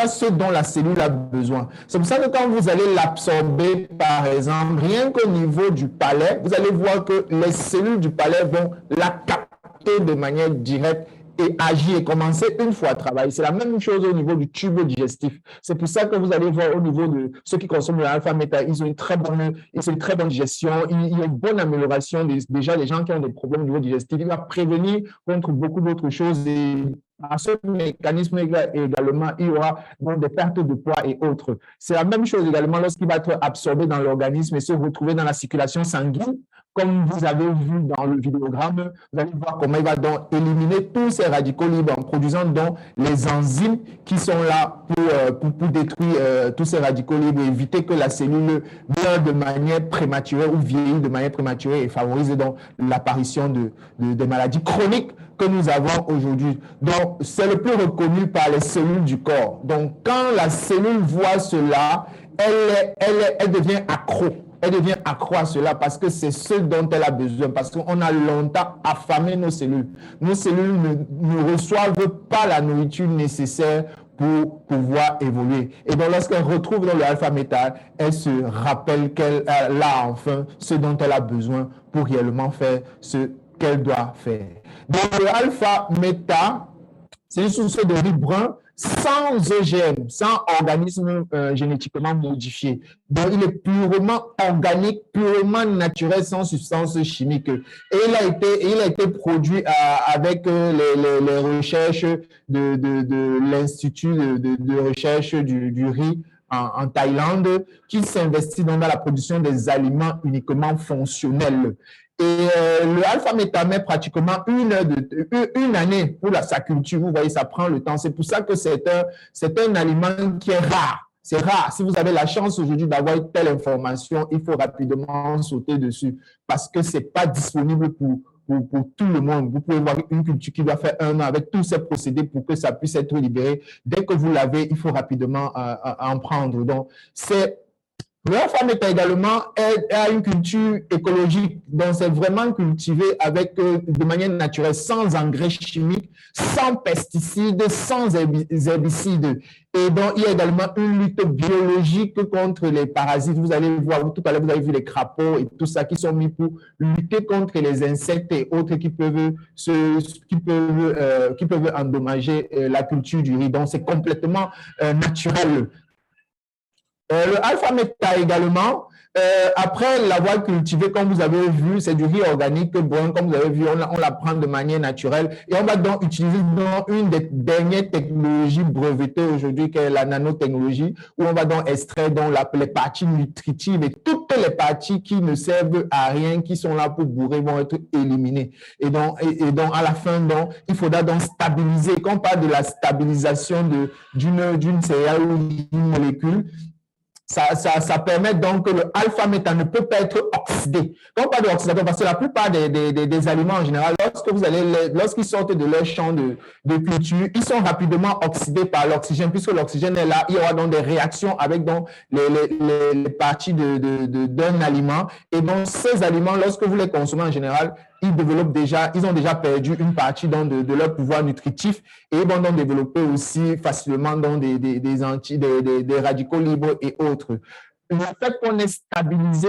ce dont la cellule a besoin. C'est pour ça que quand vous allez l'absorber, par exemple, rien qu'au niveau du palais, vous allez voir que les cellules du palais vont la capter de manière directe et agir et commencer une fois à travailler. C'est la même chose au niveau du tube digestif. C'est pour ça que vous allez voir au niveau de ceux qui consomment l'alpha-beta, ils ont une très bonne digestion, il y a une bonne amélioration. Déjà, les gens qui ont des problèmes au niveau digestif, il va prévenir contre beaucoup d'autres choses. Et à ce mécanisme également, il y aura donc des pertes de poids et autres. C'est la même chose également lorsqu'il va être absorbé dans l'organisme et se retrouver dans la circulation sanguine. Comme vous avez vu dans le vidéogramme, vous allez voir comment il va donc éliminer tous ces radicaux libres en produisant donc les enzymes qui sont là pour détruire tous ces radicaux libres et éviter que la cellule meure de manière prématurée ou vieillit de manière prématurée et favorise donc l'apparition de maladies chroniques que nous avons aujourd'hui. Donc, c'est le plus reconnu par les cellules du corps. Donc, quand la cellule voit cela, elle devient accro. Elle devient accro à cela parce que c'est ce dont elle a besoin, parce qu'on a longtemps affamé nos cellules. Nos cellules ne reçoivent pas la nourriture nécessaire pour pouvoir évoluer. Et donc, lorsqu'elle retrouve dans le alpha-méta, elle se rappelle qu'elle a enfin ce dont elle a besoin pour réellement faire ce qu'elle doit faire. Donc, le alpha-méta, c'est une source de riz brun sans OGM, sans organisme génétiquement modifié. Donc, il est purement organique, purement naturel, sans substance chimique. Et il a été produit avec les recherches de l'Institut de recherche du riz en Thaïlande, qui s'investit dans la production des aliments uniquement fonctionnels. Et le alpha-méta met pratiquement une année pour sa culture. Vous voyez, ça prend le temps. C'est pour ça que c'est un aliment qui est rare. C'est rare. Si vous avez la chance aujourd'hui d'avoir telle information, il faut rapidement sauter dessus parce que ce n'est pas disponible pour tout le monde. Vous pouvez voir une culture qui doit faire 1 an avec tous ces procédés pour que ça puisse être libéré. Dès que vous l'avez, il faut rapidement en prendre. Donc, le alpha-méta également a une culture écologique, donc c'est vraiment cultivé de manière naturelle, sans engrais chimiques, sans pesticides, sans herbicides. Et donc, il y a également une lutte biologique contre les parasites. Vous allez voir, tout à l'heure, vous avez vu les crapauds et tout ça qui sont mis pour lutter contre les insectes et autres qui peuvent endommager la culture du riz. Donc, c'est complètement naturel. Le alpha-méta également, après l'avoir cultivé, comme vous avez vu, c'est du riz organique brun, comme vous avez vu, on la prend de manière naturelle et on va donc utiliser une des dernières technologies brevetées aujourd'hui, qui est la nanotechnologie, où on va donc extraire donc les parties nutritives et toutes les parties qui ne servent à rien, qui sont là pour bourrer, vont être éliminées. Et donc à la fin, donc, il faudra donc stabiliser. Quand on parle de la stabilisation d'une céréale ou d'une molécule, ça permet donc que le alpha-méta ne peut pas être oxydé. Quand on parle d'oxydation, parce que la plupart des aliments en général, lorsqu'ils sortent de leur champ de culture, ils sont rapidement oxydés par l'oxygène, puisque l'oxygène est là, il y aura donc des réactions avec donc les parties d'un aliment. Et donc, ces aliments, lorsque vous les consommez en général, ils ont déjà perdu une partie de leur pouvoir nutritif et ils vont donc développer aussi facilement donc des radicaux libres et autres. Le fait qu'on ait stabilisé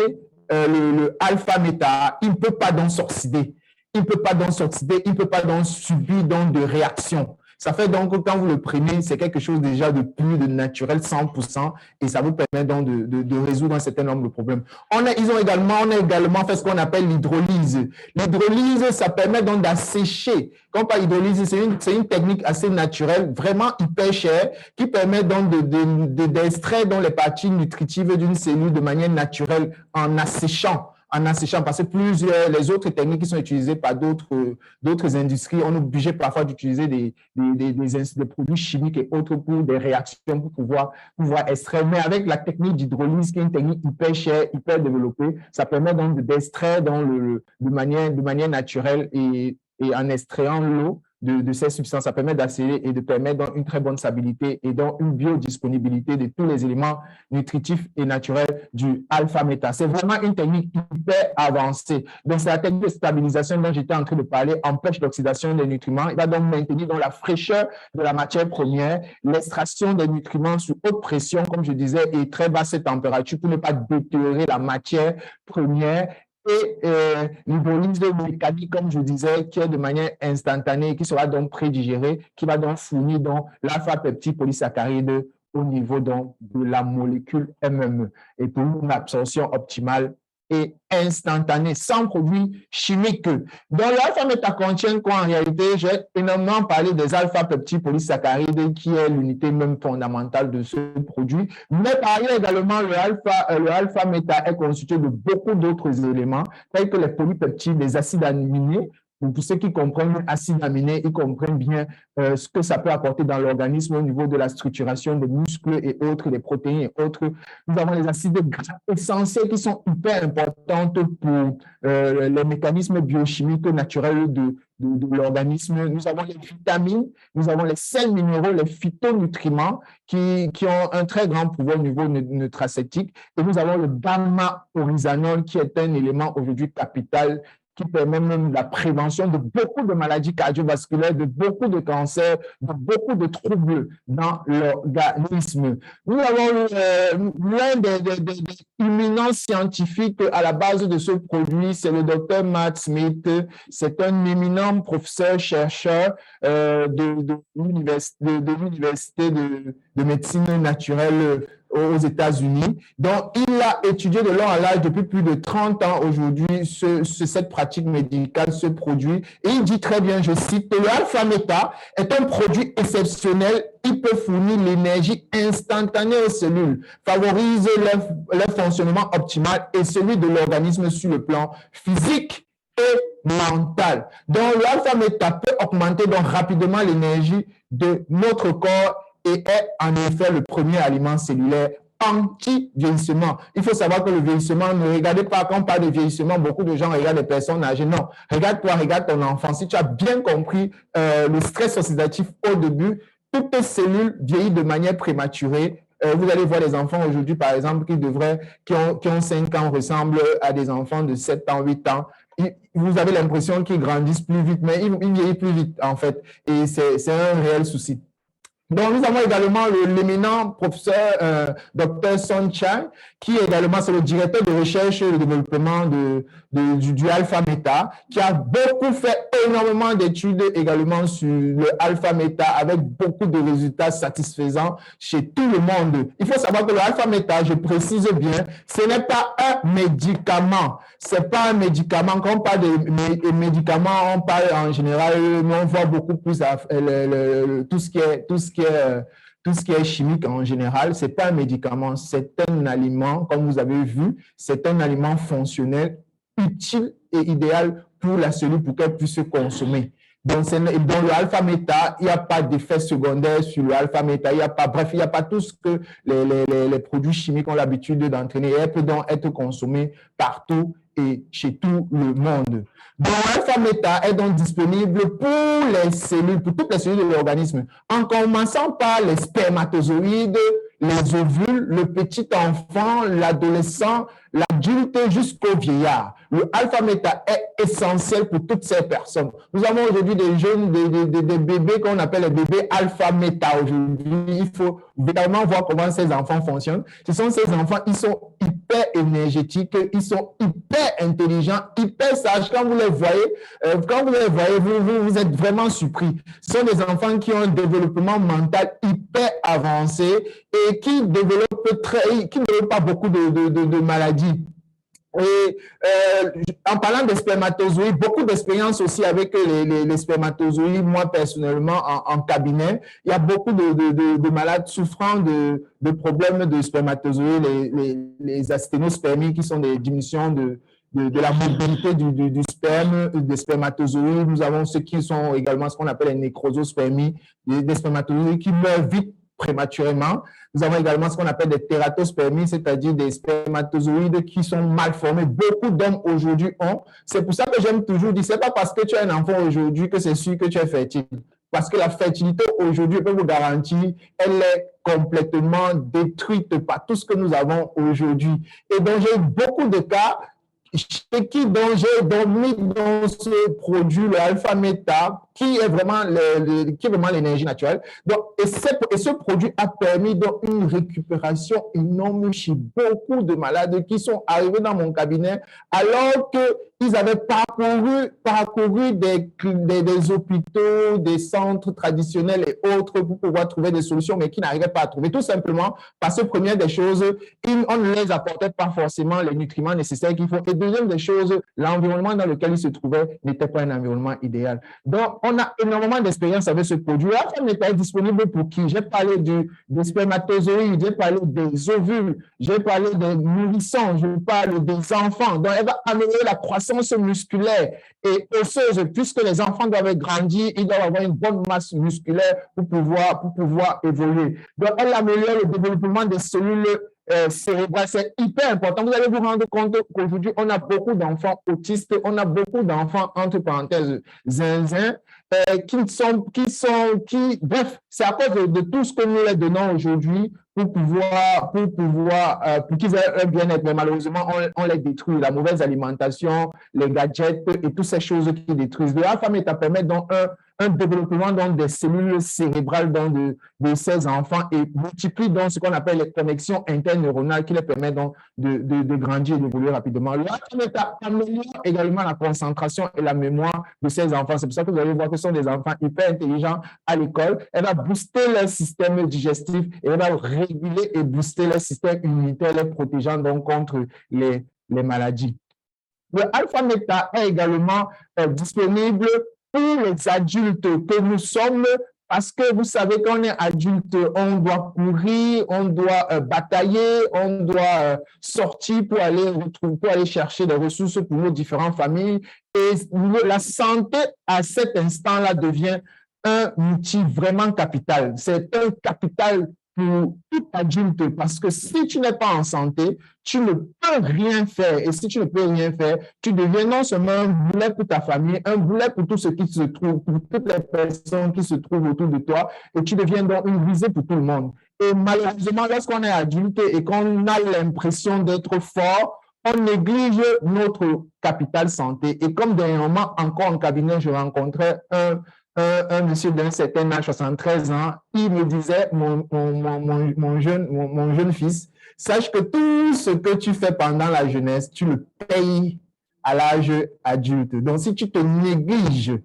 le alpha-méta, il ne peut pas donc s'oxyder. Il ne peut pas donc s'oxyder, il ne peut pas donc subir donc de réaction. Ça fait donc que quand vous le prenez, c'est quelque chose déjà de plus de naturel, 100%, et ça vous permet donc de résoudre un certain nombre de problèmes. On a également fait ce qu'on appelle l'hydrolyse. L'hydrolyse, ça permet donc d'assécher. Quand on parle d'hydrolyse, c'est une technique assez naturelle, vraiment hyper chère, qui permet donc d'extraire donc les parties nutritives d'une cellule de manière naturelle en asséchant, parce que les autres techniques qui sont utilisées par d'autres industries, on est obligé parfois d'utiliser des produits chimiques et autres pour des réactions, pour pouvoir extraire. Mais avec la technique d'hydrolyse, qui est une technique hyper chère, hyper développée, ça permet donc d'extraire de manière naturelle et en extrayant l'eau de ces substances, ça permet d'accélérer et de permettre donc une très bonne stabilité et donc une biodisponibilité de tous les éléments nutritifs et naturels du alpha-méta. C'est vraiment une technique hyper avancée. Donc, c'est la technique de stabilisation dont j'étais en train de parler, empêche l'oxydation des nutriments. Il va donc maintenir donc la fraîcheur de la matière première, l'extraction des nutriments sous haute pression, comme je disais, et très basse température pour ne pas détériorer la matière première. Et l'hydrolyse mécanique, comme je disais, qui est de manière instantanée, qui sera donc prédigérée, qui va donc fournir l'alpha-peptide polysaccharide au niveau donc de la molécule MME et pour une absorption optimale et instantanée, sans produits chimiques. Donc, l'alpha-méta contient quoi en réalité? J'ai énormément parlé des alpha-peptides polysaccharides, qui est l'unité même fondamentale de ce produit. Mais par ailleurs également, le alpha-méta est constitué de beaucoup d'autres éléments, tels que les polypeptides, les acides aminés, Donc, pour ceux qui comprennent acide aminé, ils comprennent bien ce que ça peut apporter dans l'organisme au niveau de la structuration des muscles et autres, des protéines et autres. Nous avons les acides gras essentiels qui sont hyper importants pour les mécanismes biochimiques naturels de l'organisme. Nous avons les vitamines, nous avons les sels minéraux, les phytonutriments qui ont un très grand pouvoir au niveau nutraceutique. Et nous avons le gamma-oryzanol qui est un élément aujourd'hui capital qui permet même la prévention de beaucoup de maladies cardiovasculaires, de beaucoup de cancers, de beaucoup de troubles dans l'organisme. Nous avons l'un des éminents scientifiques à la base de ce produit, c'est le docteur Matt Smith. C'est un éminent professeur-chercheur de l'Université de médecine naturelle aux États-Unis. Donc, il a étudié de long en large depuis plus de 30 ans aujourd'hui cette pratique médicale, ce produit. Et il dit très bien, je cite, le alpha-méta est un produit exceptionnel. Il peut fournir l'énergie instantanée aux cellules, favorise leur fonctionnement optimal et celui de l'organisme sur le plan physique et mental. Donc, le alpha-méta peut augmenter donc rapidement l'énergie de notre corps et est en effet le premier aliment cellulaire anti-vieillissement. Il faut savoir que le vieillissement, ne regardez pas quand on parle de vieillissement, beaucoup de gens regardent les personnes âgées. Non, regarde-toi, regarde ton enfant. Si tu as bien compris le stress oxydatif au début, toutes tes cellules vieillissent de manière prématurée. Vous allez voir les enfants aujourd'hui, par exemple, qui ont 5 ans, ressemblent à des enfants de 7 ans, 8 ans. Vous avez l'impression qu'ils grandissent plus vite, mais ils vieillissent plus vite, en fait. Et c'est un réel souci. Donc, nous avons également l'éminent professeur Dr. Son Chang, qui est également c'est le directeur de recherche et de développement du alpha-méta, qui a beaucoup fait énormément d'études également sur le alpha-méta avec beaucoup de résultats satisfaisants chez tout le monde. Il faut savoir que le alpha-méta, je précise bien, ce n'est pas un médicament. C'est pas un médicament. Quand on parle de médicaments, on parle en général, mais on voit beaucoup plus tout ce qui est chimique en général. C'est pas un médicament, c'est un aliment, comme vous avez vu, c'est un aliment fonctionnel, utile et idéal pour la cellule pour qu'elle puisse se consommer. Donc, dans le alpha-méta, il n'y a pas d'effet secondaire sur le alpha-méta. Il n'y a pas tout ce que les produits chimiques ont l'habitude d'entraîner. Elle peut donc être consommée partout et chez tout le monde. Donc, l'alpha-méta est donc disponible pour les cellules, pour toutes les cellules de l'organisme, en commençant par les spermatozoïdes, les ovules, le petit enfant, l'adolescent, l'adulte jusqu'au vieillard. Le alpha-méta est essentiel pour toutes ces personnes. Nous avons aujourd'hui des jeunes, des bébés qu'on appelle les bébés alpha-méta aujourd'hui. Il faut vraiment voir comment ces enfants fonctionnent. Ce sont ces enfants, ils sont hyper énergétiques, ils sont hyper intelligents, hyper sages. Quand vous les voyez, vous êtes vraiment surpris. Ce sont des enfants qui ont un développement mental hyper avancé et qui développent pas beaucoup de maladies. Et en parlant des spermatozoïdes, beaucoup d'expériences aussi avec les spermatozoïdes. Moi, personnellement, en cabinet, il y a beaucoup de malades souffrant de problèmes de spermatozoïdes, les asténospermies qui sont des diminutions de la mobilité du sperme, des spermatozoïdes. Nous avons ceux qui sont également ce qu'on appelle les nécrosospermies, des spermatozoïdes qui meurent vite prématurément. Nous avons également ce qu'on appelle des tératospermies, c'est-à-dire des spermatozoïdes qui sont mal formés. Beaucoup d'hommes aujourd'hui ont. C'est pour ça que j'aime toujours dire, c'est pas parce que tu as un enfant aujourd'hui que c'est sûr que tu es fertile. Parce que la fertilité aujourd'hui, je peux vous garantir, elle est complètement détruite par tout ce que nous avons aujourd'hui. Et donc, j'ai eu beaucoup de cas chez qui donc j'ai mis dans ce produit le alpha-méta qui est vraiment l'énergie naturelle. Donc, et ce produit a permis donc une récupération énorme chez beaucoup de malades qui sont arrivés dans mon cabinet alors qu'ils avaient parcouru des hôpitaux, des centres traditionnels et autres pour pouvoir trouver des solutions, mais qui n'arrivaient pas à trouver. Tout simplement parce que, première des choses, on ne les apportait pas forcément les nutriments nécessaires qu'il faut. Et deuxième des choses, l'environnement dans lequel ils se trouvaient n'était pas un environnement idéal. Donc, on a énormément d'expérience avec ce produit. La femme est disponible pour qui? J'ai parlé des spermatozoïdes, j'ai parlé des ovules, j'ai parlé des nourrissons, je parle des enfants. Donc, elle va améliorer la croissance croissance musculaire et osseuse, puisque les enfants doivent grandir, ils doivent avoir une bonne masse musculaire pour pouvoir évoluer. Donc, elle améliore le développement des cellules cérébrales. C'est hyper important. Vous allez vous rendre compte qu'aujourd'hui, on a beaucoup d'enfants autistes, on a beaucoup d'enfants, entre parenthèses, zinzin, bref, c'est à cause de tout ce que nous leur donnons aujourd'hui pour qu'ils aient un bien-être. Mais malheureusement, on les détruit. La mauvaise alimentation, les gadgets et toutes ces choses qui détruisent. Le alpha-méta permet donc un développement donc, des cellules cérébrales donc, de ces enfants et multiplie donc ce qu'on appelle les connexions interneuronales qui les permettent donc de grandir et d'évoluer rapidement. Le alpha-méta améliore également la concentration et la mémoire de ces enfants. C'est pour ça que vous allez voir que ce sont des enfants hyper intelligents à l'école. Elle va booster leur système digestif et elle va réguler et booster leur système immunitaire, les protégeant donc contre les maladies. Le alpha-méta est également disponible pour les adultes que nous sommes, parce que vous savez, quand on est adulte, on doit courir, on doit batailler, on doit sortir pour aller chercher des ressources pour nos différentes familles. Et la santé, à cet instant-là, devient un outil vraiment capital. C'est un capital pour tout adulte, parce que si tu n'es pas en santé, tu ne peux rien faire. Et si tu ne peux rien faire, tu deviens non seulement un boulet pour ta famille, un boulet pour tout ce qui se trouve, pour toutes les personnes qui se trouvent autour de toi, et tu deviens donc une risée pour tout le monde. Et malheureusement, lorsqu'on est adulte et qu'on a l'impression d'être fort, on néglige notre capital santé. Et comme dernièrement, encore en cabinet, je rencontrais un monsieur d'un certain âge, 73 ans, il me disait, mon jeune fils, sache que tout ce que tu fais pendant la jeunesse, tu le payes à l'âge adulte. Donc, si tu te négliges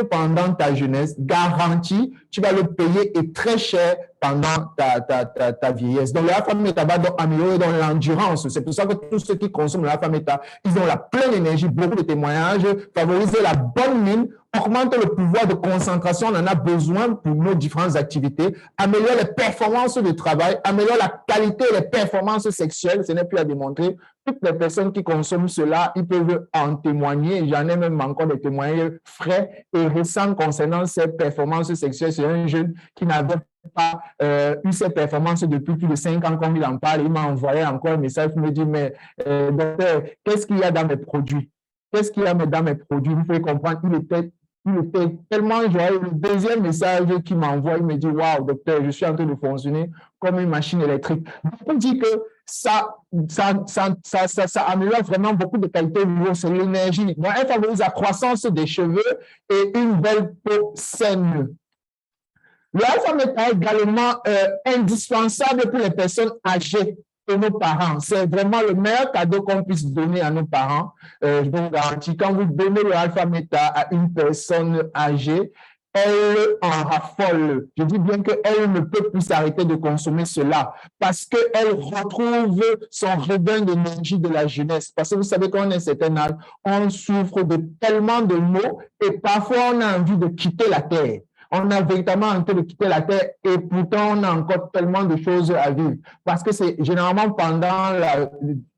pendant ta jeunesse, garantie, tu vas le payer et très cher pendant ta vieillesse. Donc, le alpha-méta va donc améliorer l'endurance. C'est pour ça que tous ceux qui consomment le alpha-méta, ils ont la pleine énergie, beaucoup de témoignages, favoriser la bonne mine, augmente le pouvoir de concentration, on en a besoin pour nos différentes activités, améliore les performances de travail, améliore la qualité et les performances sexuelles, ce n'est plus à démontrer. Toutes les personnes qui consomment cela, ils peuvent en témoigner. J'en ai même encore des témoignages frais et récents concernant ces performances sexuelles. C'est un jeune qui n'avait pas eu ces performances depuis plus de 5 ans, comme il en parle. Il m'a envoyé encore un message pour me dire, mais docteur, qu'est-ce qu'il y a dans mes produits? Qu'est-ce qu'il y a dans mes produits? Vous pouvez comprendre, il était tellement joyeux. Le deuxième message qu'il m'envoie, il me dit, waouh, docteur, je suis en train de fonctionner comme une machine électrique. On dit que ça améliore vraiment beaucoup de qualités au niveau, c'est l'énergie. Elle favorise la croissance des cheveux et une belle peau saine. Le alpha-méta est également indispensable pour les personnes âgées et nos parents. C'est vraiment le meilleur cadeau qu'on puisse donner à nos parents. Je vous garantis, quand vous donnez le alpha-méta à une personne âgée, elle en raffole. Je dis bien qu'elle ne peut plus s'arrêter de consommer cela parce qu'elle retrouve son regain d'énergie de la jeunesse. Parce que vous savez, quand on est un certain âge, on souffre de tellement de maux et parfois on a envie de quitter la terre. On a véritablement envie de quitter la terre et pourtant on a encore tellement de choses à vivre. Parce que c'est généralement pendant la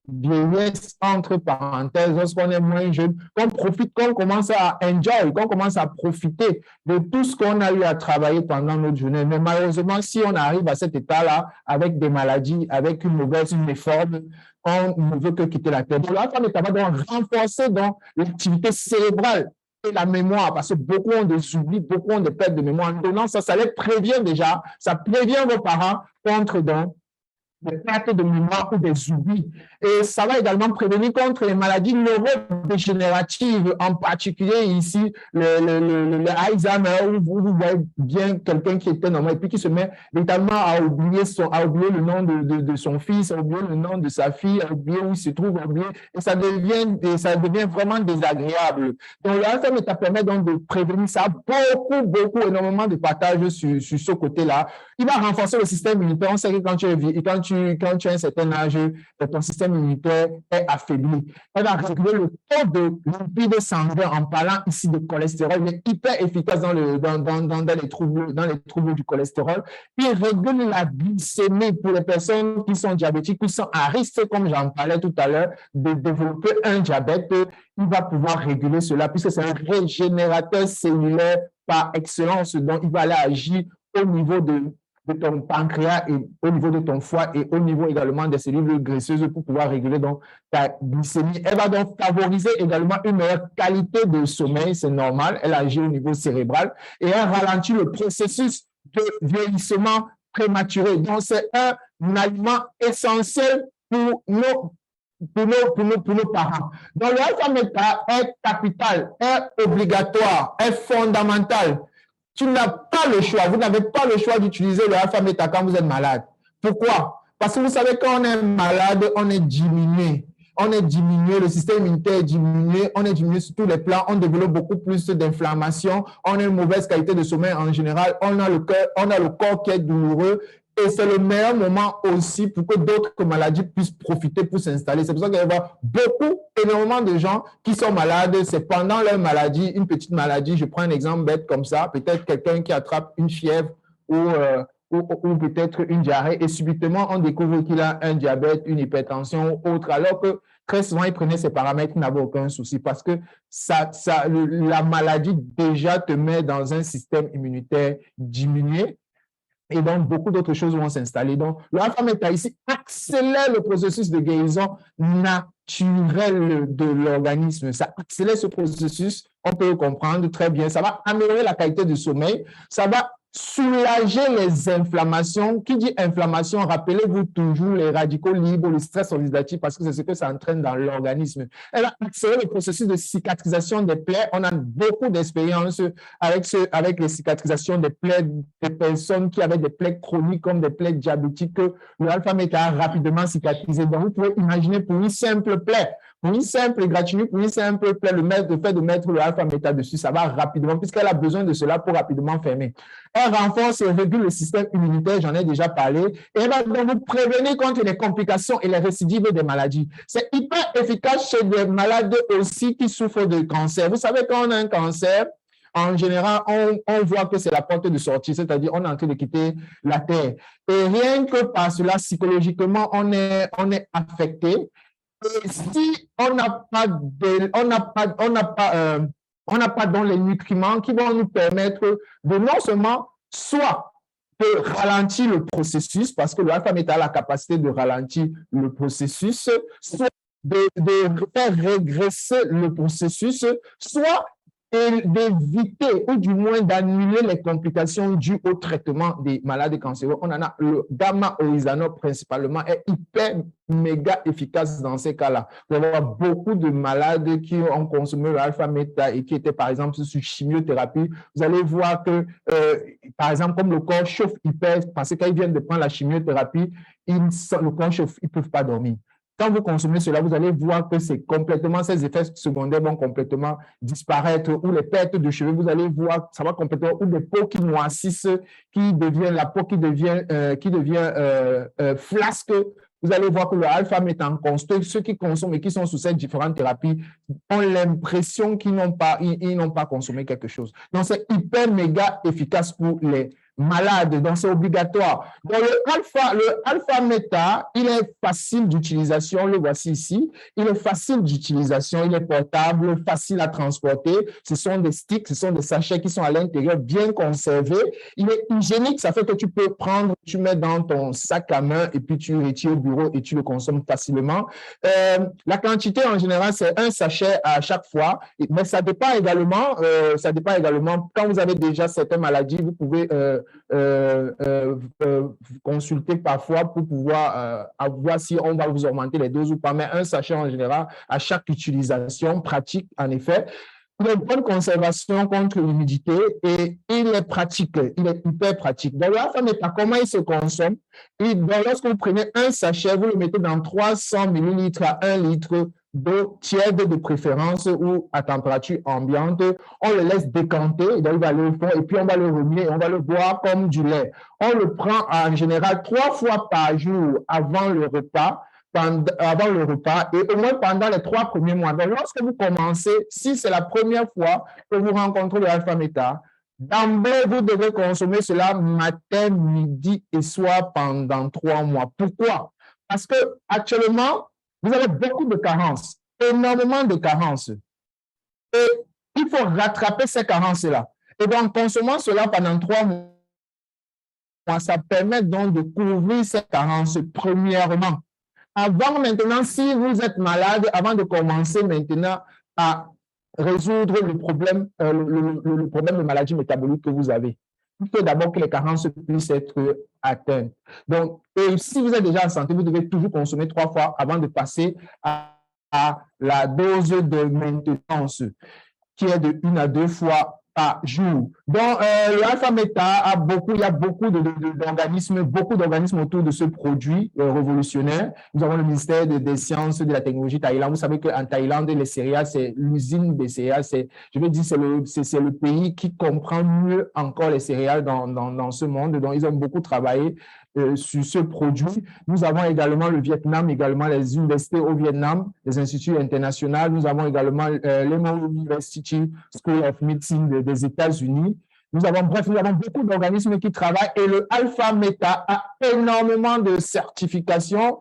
vieillesse, entre parenthèses, lorsqu'on est moins jeune, qu'on profite, qu'on commence à enjoy, qu'on commence à profiter de tout ce qu'on a eu à travailler pendant notre journée. Mais malheureusement, si on arrive à cet état-là, avec des maladies, avec une mauvaise uniforme, on ne veut que quitter la terre. Donc là, on est capable de renforcer donc l'activité cérébrale et la mémoire, parce que beaucoup ont des oublis, beaucoup ont des pertes de mémoire. En donnant ça, ça les prévient déjà, ça prévient vos parents contre donc des pertes de mémoire ou des oublis. Et ça va également prévenir contre les maladies neurodégénératives, en particulier ici, le Alzheimer, où vous voyez bien quelqu'un qui était normal et puis qui se met véritablement à oublier le nom de son fils, à oublier le nom de sa fille, à oublier où il se trouve, à oublier, et ça devient vraiment désagréable. Donc, l'alpha-méta permet donc de prévenir ça. Énormément de partage sur ce côté-là. Il va renforcer le système immunitaire. On sait que quand tu quand tu as un certain âge, ton système immunitaire est affaibli. Elle va réguler le taux de lipide sanguin en parlant ici de cholestérol. Il est hyper efficace dans les troubles du cholestérol. Il régule la glycémie pour les personnes qui sont diabétiques, qui sont à risque, comme j'en parlais tout à l'heure, de développer un diabète. Il va pouvoir réguler cela puisque c'est un régénérateur cellulaire par excellence. Donc, il va aller agir au niveau de ton pancréas et au niveau de ton foie et au niveau également des cellules graisseuses pour pouvoir réguler donc ta glycémie. Elle va donc favoriser également une meilleure qualité de sommeil, c'est normal. Elle agit au niveau cérébral et elle ralentit le processus de vieillissement prématuré. Donc, c'est un aliment essentiel pour nos parents. Donc, le alpha-méta est capital, est obligatoire, est fondamental. Tu n'as pas le choix, vous n'avez pas le choix d'utiliser le alpha-méta quand vous êtes malade. Pourquoi? Parce que vous savez, quand on est malade, on est diminué. On est diminué, le système immunitaire est diminué, on est diminué sur tous les plans, on développe beaucoup plus d'inflammation, on a une mauvaise qualité de sommeil en général, on a le corps qui est douloureux. Et c'est le meilleur moment aussi pour que d'autres maladies puissent profiter pour s'installer. C'est pour ça qu'il y a énormément de gens qui sont malades. C'est pendant leur maladie, une petite maladie. Je prends un exemple bête comme ça. Peut-être quelqu'un qui attrape une fièvre ou peut-être une diarrhée et subitement, on découvre qu'il a un diabète, une hypertension ou autre, alors que très souvent, il prenait ses paramètres, il n'avait aucun souci parce que la maladie déjà te met dans un système immunitaire diminué. Et donc, beaucoup d'autres choses vont s'installer. Donc, le alpha-méta ici accélère le processus de guérison naturelle de l'organisme. Ça accélère ce processus, on peut le comprendre très bien. Ça va améliorer la qualité du sommeil. Ça va soulager les inflammations. Qui dit inflammation, rappelez-vous toujours les radicaux libres, le stress oxydatif, parce que c'est ce que ça entraîne dans l'organisme. Elle va accélérer le processus de cicatrisation des plaies. On a beaucoup d'expérience avec les cicatrisations des plaies des personnes qui avaient des plaies chroniques comme des plaies diabétiques que le alpha-méta a rapidement cicatrisé. Donc, vous pouvez imaginer pour une simple plaie, pour une simple égratignure, pour une simple plaie, le fait de mettre le alpha-méta dessus, ça va rapidement, puisqu'elle a besoin de cela pour rapidement fermer. Elle renforce et régule le système immunitaire, j'en ai déjà parlé, et elle va donc vous prévenir contre les complications et les récidives des maladies. C'est hyper efficace chez des malades aussi qui souffrent de cancer. Vous savez, quand on a un cancer, en général, on voit que c'est la porte de sortie, c'est-à-dire on est en train de quitter la terre. Et rien que par cela, psychologiquement, on est affecté. Et si on n'a pas dans les nutriments qui vont nous permettre de non seulement soit de ralentir le processus, parce que le alpha-méta a la capacité de ralentir le processus, soit de faire régresser le processus, soit d'éviter ou du moins d'annuler les complications dues au traitement des maladies cancéreux. On en a le gamma-oryzanol principalement est hyper méga efficace dans ces cas-là. Vous allez avoir beaucoup de malades qui ont consommé le alpha-méta et qui étaient par exemple sous chimiothérapie. Vous allez voir que par exemple comme le corps chauffe hyper parce que quand ils viennent de prendre la chimiothérapie, le corps chauffe, ils ne peuvent pas dormir. Quand vous consommez cela, vous allez voir que ces effets secondaires vont complètement disparaître, ou les pertes de cheveux, vous allez voir, ça va complètement, ou des peaux qui noircissent, la peau qui devient flasque. Vous allez voir que le alpha-méta en constate, ceux qui consomment et qui sont sous ces différentes thérapies ont l'impression qu'ils n'ont pas consommé quelque chose. Donc, c'est hyper méga efficace pour les malades, donc c'est obligatoire. Donc, le alpha-méta, il est facile d'utilisation, le voici ici. Il est facile d'utilisation, il est portable, facile à transporter. Ce sont des sticks, ce sont des sachets qui sont à l'intérieur, bien conservés. Il est hygiénique, ça fait que tu peux prendre, tu mets dans ton sac à main et puis tu retires au bureau et tu le consommes facilement. La quantité, en général, c'est un sachet à chaque fois, mais ça dépend également, quand vous avez déjà certaines maladies, vous pouvez consulter parfois pour pouvoir voir si on va vous augmenter les doses ou pas, mais un sachet en général à chaque utilisation pratique en effet. Il a une bonne conservation contre l'humidité et il est pratique, il est hyper pratique. Donc, l'alpha-méta, comment il se consomme? Lorsque vous prenez un sachet, vous le mettez dans 300 ml à 1 litre d'eau tiède de préférence ou à température ambiante. On le laisse décanter, donc il va aller au fond et puis on va le remuer et on va le boire comme du lait. On le prend en général 3 fois par jour avant le repas et au moins pendant les 3 premiers mois. Donc, lorsque vous commencez, si c'est la première fois que vous rencontrez le alpha-méta, d'emblée, vous devez consommer cela matin, midi et soir pendant 3 mois. Pourquoi? Parce que actuellement, vous avez beaucoup de carences, énormément de carences. Et il faut rattraper ces carences-là. Et donc, consommant cela pendant 3 mois, ça permet donc de couvrir ces carences premièrement. Avant maintenant, si vous êtes malade, avant de commencer maintenant à résoudre le problème de maladie métabolique que vous avez, il faut d'abord que les carences puissent être atteintes. Donc, et si vous êtes déjà en santé, vous devez toujours consommer 3 fois avant de passer à la dose de maintenance, qui est de 1 à 2 fois par jour. Donc, l'alpha-méta il y a beaucoup d'organismes autour de ce produit révolutionnaire. Nous avons le ministère des Sciences et de la Technologie Thaïlande. Vous savez qu'en Thaïlande, les céréales, c'est l'usine des céréales. Je veux dire, c'est le pays qui comprend mieux encore les céréales dans ce monde. Donc, ils ont beaucoup travaillé sur ce produit. Nous avons également le Vietnam, également les universités au Vietnam, les instituts internationaux. Nous avons également l'Emory University School of Medicine des États-Unis. Nous avons beaucoup d'organismes qui travaillent et le alpha-méta a énormément de certifications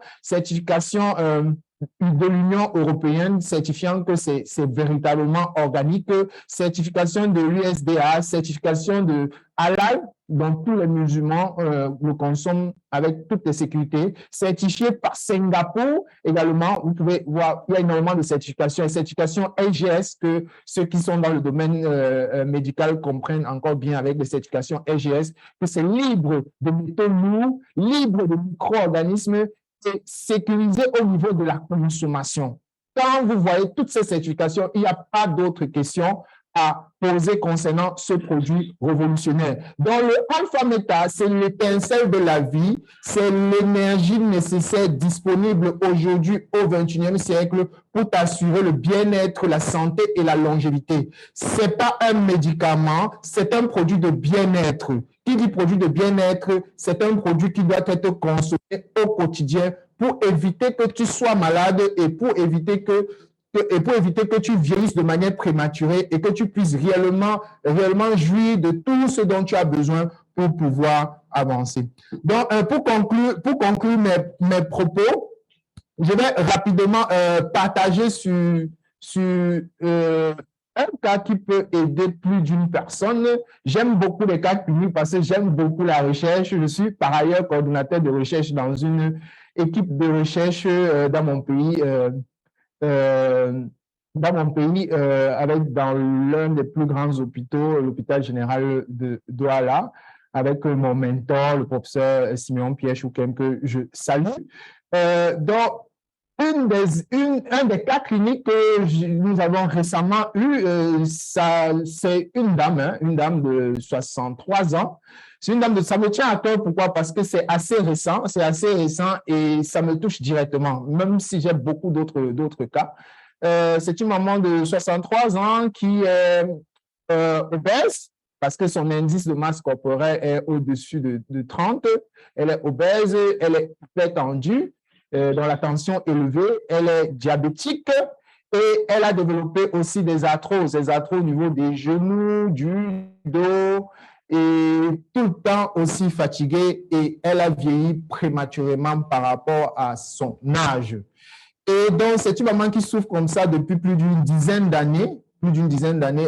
de l'Union européenne certifiant que c'est véritablement organique, certification de l'USDA, certification de halal, donc tous les musulmans le consomment avec toutes les sécurités, certifié par Singapour également. Vous pouvez voir, il y a énormément de certifications, et certifications LGS que ceux qui sont dans le domaine médical comprennent encore bien avec les certifications LGS, que c'est libre de métaux lourds, libre de micro-organismes, et sécurisé au niveau de la consommation. Quand vous voyez toutes ces certifications, il n'y a pas d'autres questions à poser concernant ce produit révolutionnaire. Donc, le alpha-méta, c'est l'étincelle de la vie, c'est l'énergie nécessaire disponible aujourd'hui au XXIe siècle pour t'assurer le bien-être, la santé et la longévité. Ce n'est pas un médicament, c'est un produit de bien-être. Qui dit produit de bien-être, c'est un produit qui doit être consommé au quotidien pour éviter que tu sois malade et pour éviter que tu vieillisses de manière prématurée et que tu puisses réellement jouir de tout ce dont tu as besoin pour pouvoir avancer. Donc, pour conclure mes propos, je vais rapidement partager sur un cas qui peut aider plus d'une personne. J'aime beaucoup les cas cliniques parce que j'aime beaucoup la recherche. Je suis par ailleurs coordonnateur de recherche dans une équipe de recherche dans mon pays, dans l'un des plus grands hôpitaux, l'hôpital général de Douala, avec mon mentor, le professeur Simeon Pierre Choukem, que je salue. Donc, un des cas cliniques que nous avons récemment eu, c'est une dame de 63 ans. C'est une dame ça me tient à cœur. Pourquoi? Parce que c'est assez récent et ça me touche directement, même si j'ai beaucoup d'autres cas. C'est une maman de 63 ans qui est obèse, parce que son indice de masse corporelle est au-dessus de 30. Elle est obèse, elle est hypertendue, dont la tension élevée, elle est diabétique et elle a développé aussi des arthroses au niveau des genoux, du dos et tout le temps aussi fatiguée, et elle a vieilli prématurément par rapport à son âge. Et donc, c'est une maman qui souffre comme ça depuis plus d'une dizaine d'années.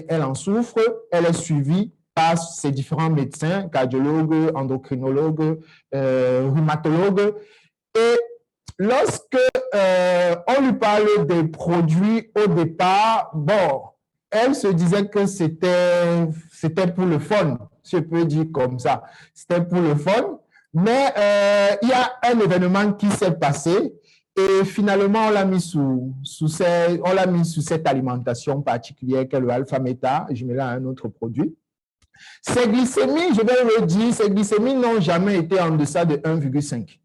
Elle en souffre, elle est suivie par ses différents médecins, cardiologues, endocrinologues, rhumatologues. Et lorsque on lui parle des produits au départ, bon, elle se disait que c'était pour le fun, si je peux dire comme ça. C'était pour le fun, mais il y a un événement qui s'est passé et finalement, on l'a mis sous cette alimentation particulière qu'est le alpha-méta. Je mets là un autre produit. Ses glycémies, je vais le dire, ses glycémies n'ont jamais été en deçà de 1,5.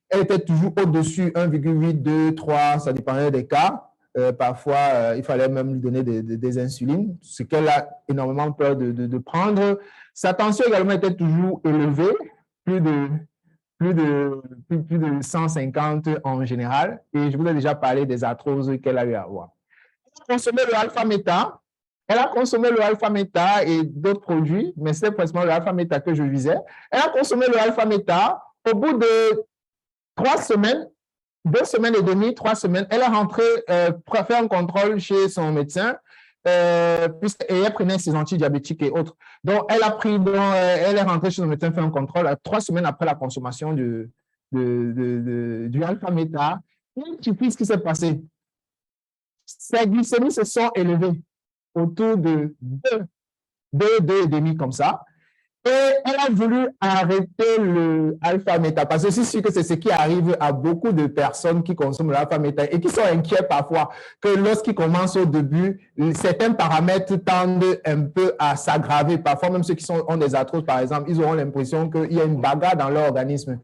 Elle était toujours au-dessus, 1,8, 2, 3, ça dépendait des cas. Parfois, il fallait même lui donner des insulines, ce qu'elle a énormément peur de prendre. Sa tension également était toujours élevée, plus de 150 en général. Et je vous ai déjà parlé des arthroses qu'elle a eu à avoir. Elle a consommé le alpha-méta. Elle a consommé le alpha-méta et d'autres produits, mais c'est principalement le alpha-méta que je visais. Elle a consommé le alpha-méta. Au bout de 3 semaines, 2 semaines et demie, 3 semaines, elle est rentrée pour faire un contrôle chez son médecin et elle prenait ses antidiabétiques et autres. Donc, elle est rentrée chez son médecin faire un contrôle 3 semaines après la consommation du alpha-méta. Tu sais ce qui s'est passé. Ses glycémies se sont élevées autour de 2,5 comme ça. Et elle a voulu arrêter le alpha-méta parce que c'est sûr que c'est ce qui arrive à beaucoup de personnes qui consomment l'alpha-méta et qui sont inquiets parfois que lorsqu'ils commencent au début, certains paramètres tendent un peu à s'aggraver. Parfois, même ceux qui ont des arthroses, par exemple, ils auront l'impression qu'il y a une bagarre dans leur organisme.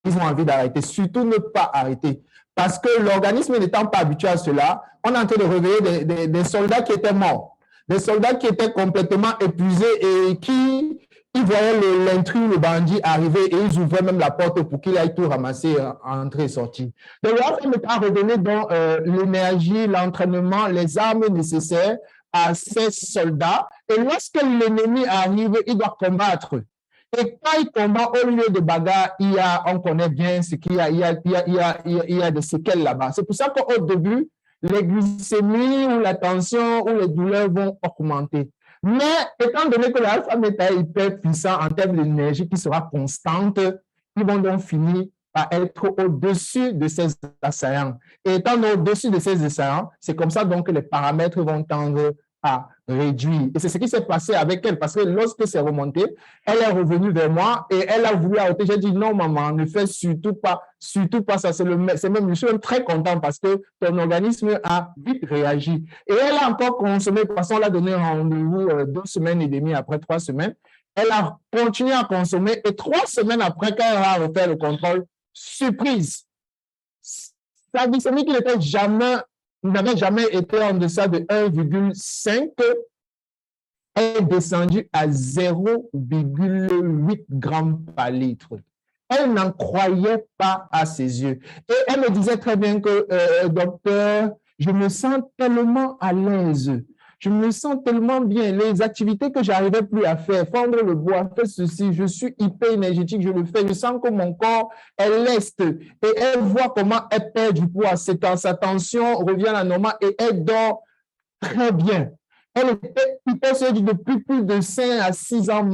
Ils ont envie d'arrêter. Surtout ne pas arrêter. Parce que l'organisme n'étant pas habitué à cela, on est en train de réveiller des soldats qui étaient morts. Des soldats qui étaient complètement épuisés et qui... Ils voyaient l'intrus, le bandit arriver et ils ouvraient même la porte pour qu'il aille tout ramasser, entrer et sortir. Donc, l'alpha-méta a redonné donc l'énergie, l'entraînement, les armes nécessaires à ces soldats. Et lorsque l'ennemi arrive, il doit combattre. Et quand il combat, au lieu de bagarre, on connaît bien ce qu'il y a, il y a des séquelles là-bas. C'est pour ça qu'au début, les glycémies ou la tension ou les douleurs vont augmenter. Mais étant donné que l'alpha-méta est hyper puissant en termes d'énergie qui sera constante, ils vont donc finir par être au-dessus de ces assaillants. Et étant au-dessus de ces assaillants, c'est comme ça donc que les paramètres vont tendre à réduire. Et c'est ce qui s'est passé avec elle, parce que lorsque c'est remonté, elle est revenue vers moi et elle a voulu arrêter. J'ai dit non, maman, ne fais surtout pas ça. Je suis même très content parce que ton organisme a vite réagi. Et elle a encore consommé, parce qu'on l'a donné rendez-vous 2 semaines et demie après 3 semaines. Elle a continué à consommer et 3 semaines après, quand elle a refait le contrôle, surprise, sa glycémie qui n'avait jamais été en deçà de 1,5, est descendue à 0,8 grammes par litre. Elle n'en croyait pas à ses yeux. Et elle me disait très bien que, docteur, je me sens tellement à l'aise. Je me sens tellement bien. Les activités que je n'arrivais plus à faire, fendre le bois, faire ceci, je suis hyper énergétique, je le fais. Je sens que mon corps est leste. Et elle voit comment elle perd du poids. Sa tension revient à la normale et elle dort très bien. Elle était hyper sérieuse depuis plus de 5 à 6 ans.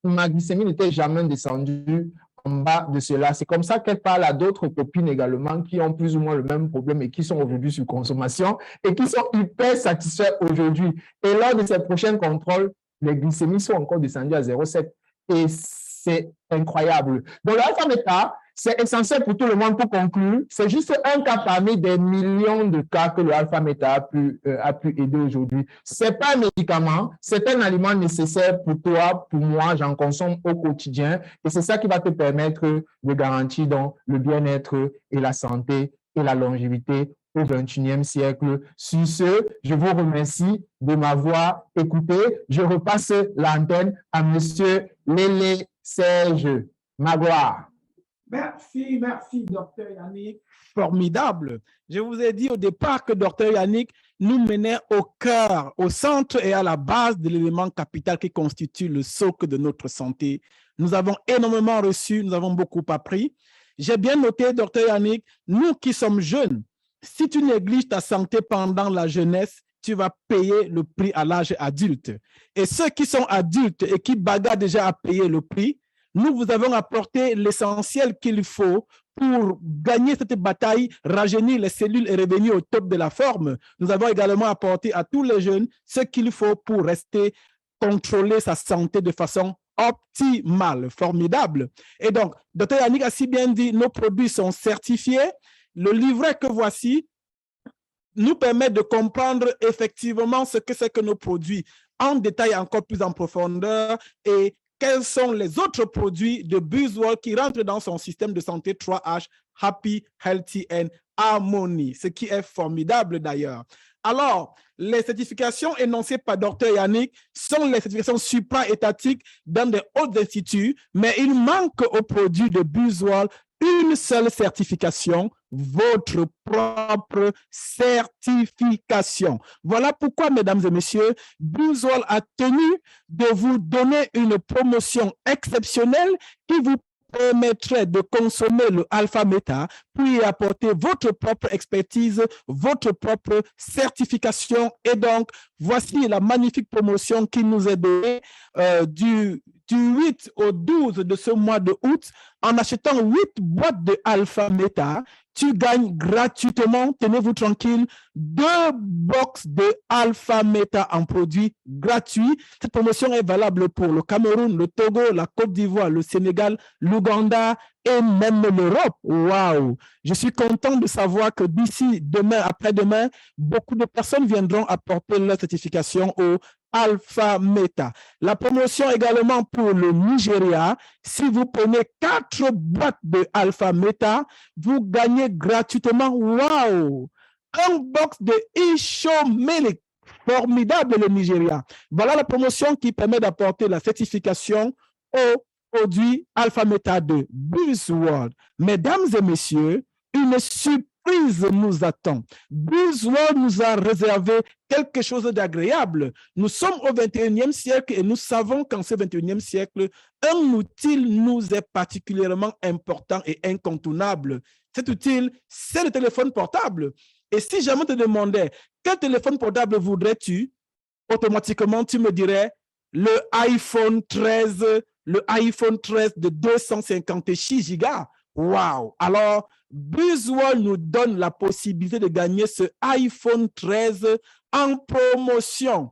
Ma glycémie n'était jamais descendue en bas de cela. C'est comme ça qu'elle parle à d'autres copines également qui ont plus ou moins le même problème et qui sont aujourd'hui sur consommation et qui sont hyper satisfaits aujourd'hui. Et lors de ces prochains contrôles, les glycémies sont encore descendues à 0,7 et c'est incroyable. Donc, l'alpha-méta, c'est essentiel pour tout le monde. Pour conclure, c'est juste un cas parmi des millions de cas que le alpha-méta a pu aider aujourd'hui. Ce n'est pas un médicament, c'est un aliment nécessaire pour toi, pour moi, j'en consomme au quotidien et c'est ça qui va te permettre de garantir donc, le bien-être et la santé et la longévité au XXIe siècle. Sur ce, je vous remercie de m'avoir écouté. Je repasse l'antenne à M. Lélé Serge Magloire. Merci, docteur Yannick. Formidable. Je vous ai dit au départ que docteur Yannick nous menait au cœur, au centre et à la base de l'élément capital qui constitue le socle de notre santé. Nous avons énormément reçu, nous avons beaucoup appris. J'ai bien noté, docteur Yannick, nous qui sommes jeunes, si tu négliges ta santé pendant la jeunesse, tu vas payer le prix à l'âge adulte. Et ceux qui sont adultes et qui bagarrent déjà à payer le prix, nous vous avons apporté l'essentiel qu'il faut pour gagner cette bataille, rajeunir les cellules et revenir au top de la forme. Nous avons également apporté à tous les jeunes ce qu'il faut pour rester, contrôler sa santé de façon optimale, formidable. Et donc, Dr Yannick a si bien dit, nos produits sont certifiés. Le livret que voici nous permet de comprendre effectivement ce que c'est que nos produits en détail encore plus en profondeur et quels sont les autres produits de BuzzWorld qui rentrent dans son système de santé 3H, Happy, Healthy and Harmony, ce qui est formidable d'ailleurs. Alors, les certifications énoncées par Dr Yannick sont les certifications supra-étatiques dans des hauts instituts, mais il manque aux produits de BuzzWorld une seule certification, votre propre certification. Voilà pourquoi, mesdames et messieurs, BuzzWorld a tenu de vous donner une promotion exceptionnelle qui vous permettrait de consommer le Alpha Meta, puis apporter votre propre expertise, votre propre certification. Et donc, voici la magnifique promotion qui nous est donnée du 8 au 12 de ce mois de août. En achetant 8 boîtes de Alpha Meta, tu gagnes gratuitement, tenez-vous tranquille, 2 box de Alpha Meta en produits gratuits. Cette promotion est valable pour le Cameroun, le Togo, la Côte d'Ivoire, le Sénégal, l'Ouganda et même l'Europe. Waouh! Je suis content de savoir que d'ici demain, après-demain, beaucoup de personnes viendront apporter leur certification au Alpha Meta. La promotion également pour le Nigeria. Si vous prenez 4 boîtes de Alpha Meta, vous gagnez gratuitement, waouh, un box de Ishomelik. Formidable le Nigeria. Voilà la promotion qui permet d'apporter la certification au produit Alpha Meta de BuzzWorld. Mesdames et messieurs, une surprise nous attend. BuzzWorld nous a réservé quelque chose d'agréable. Nous sommes au 21e siècle et nous savons qu'en ce 21e siècle, un outil nous est particulièrement important et incontournable. Cet outil, c'est le téléphone portable. Et si jamais te demandais quel téléphone portable voudrais-tu, automatiquement tu me dirais le iPhone 13 de 256 Go. Wow! Alors, BuzzWorld nous donne la possibilité de gagner ce iPhone 13 en promotion.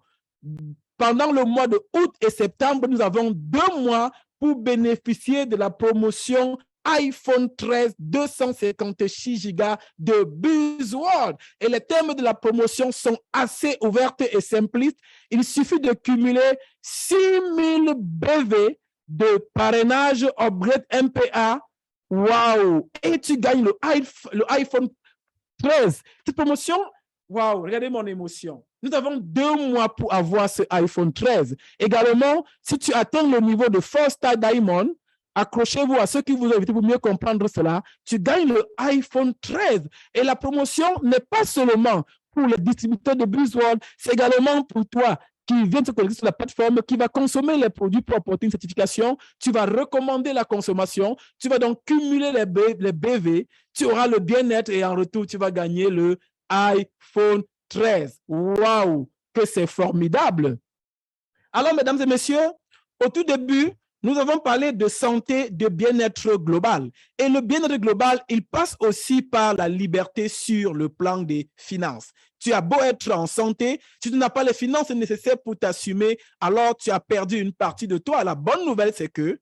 Pendant le mois de août et septembre, nous avons 2 mois pour bénéficier de la promotion iPhone 13 256 Go de BuzzWorld. Et les termes de la promotion sont assez ouverts et simplistes. Il suffit de cumuler 6000 BV de parrainage upgrade MPA. Waouh! Et tu gagnes le iPhone 13. Cette promotion, waouh, regardez mon émotion. Nous avons 2 mois pour avoir ce iPhone 13. Également, si tu atteins le niveau de 4-Star Diamond, accrochez-vous à ceux qui vous ont invité pour mieux comprendre cela, tu gagnes le iPhone 13. Et la promotion n'est pas seulement pour les distributeurs de BuzzWorld, c'est également pour toi qui vient de se connecter sur la plateforme, qui va consommer les produits pour apporter une certification. Tu vas recommander la consommation. Tu vas donc cumuler les BV. Tu auras le bien-être et en retour, tu vas gagner le iPhone 13. Waouh, que c'est formidable! Alors, mesdames et messieurs, au tout début, nous avons parlé de santé, de bien-être global. Et le bien-être global, il passe aussi par la liberté sur le plan des finances. Tu as beau être en santé, si tu n'as pas les finances nécessaires pour t'assumer, alors tu as perdu une partie de toi. La bonne nouvelle, c'est que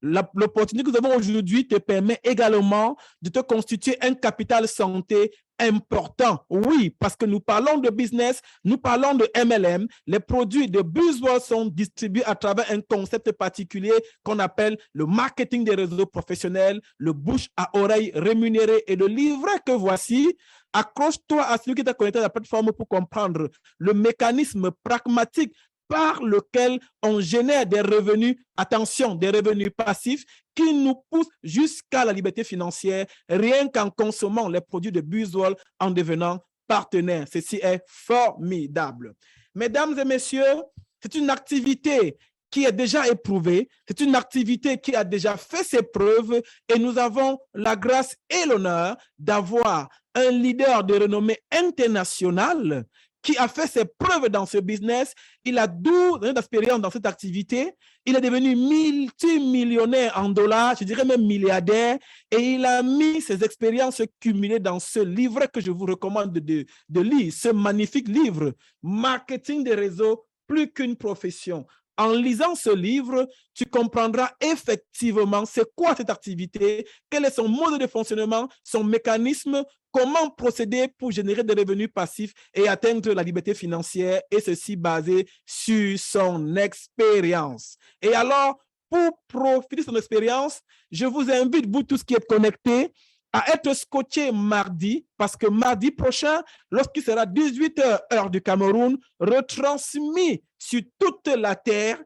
l'opportunité que nous avons aujourd'hui te permet également de te constituer un capital santé important. Oui, parce que nous parlons de business, nous parlons de MLM. Les produits de BuzzWorld sont distribués à travers un concept particulier qu'on appelle le marketing des réseaux professionnels, le bouche à oreille rémunéré et le livret que voici. Accroche-toi à celui qui t'a connecté à la plateforme pour comprendre le mécanisme pragmatique par lequel on génère des revenus, attention, des revenus passifs qui nous poussent jusqu'à la liberté financière rien qu'en consommant les produits de BuzzWorld en devenant partenaire. Ceci est formidable. Mesdames et messieurs, c'est une activité qui est déjà éprouvée, c'est une activité qui a déjà fait ses preuves et nous avons la grâce et l'honneur d'avoir un leader de renommée internationale qui a fait ses preuves dans ce business. Il a 12 années d'expérience dans cette activité. Il est devenu multimillionnaire en dollars, je dirais même milliardaire, et il a mis ses expériences cumulées dans ce livre que je vous recommande de lire, ce magnifique livre, Marketing des réseaux, plus qu'une profession. En lisant ce livre, tu comprendras effectivement c'est quoi cette activité, quel est son mode de fonctionnement, son mécanisme, comment procéder pour générer des revenus passifs et atteindre la liberté financière, et ceci basé sur son expérience. Et alors, pour profiter de son expérience, je vous invite, vous tous qui êtes connectés, à être scotchés mardi, parce que mardi prochain, lorsqu'il sera 18h heure du Cameroun, retransmis sur toute la terre,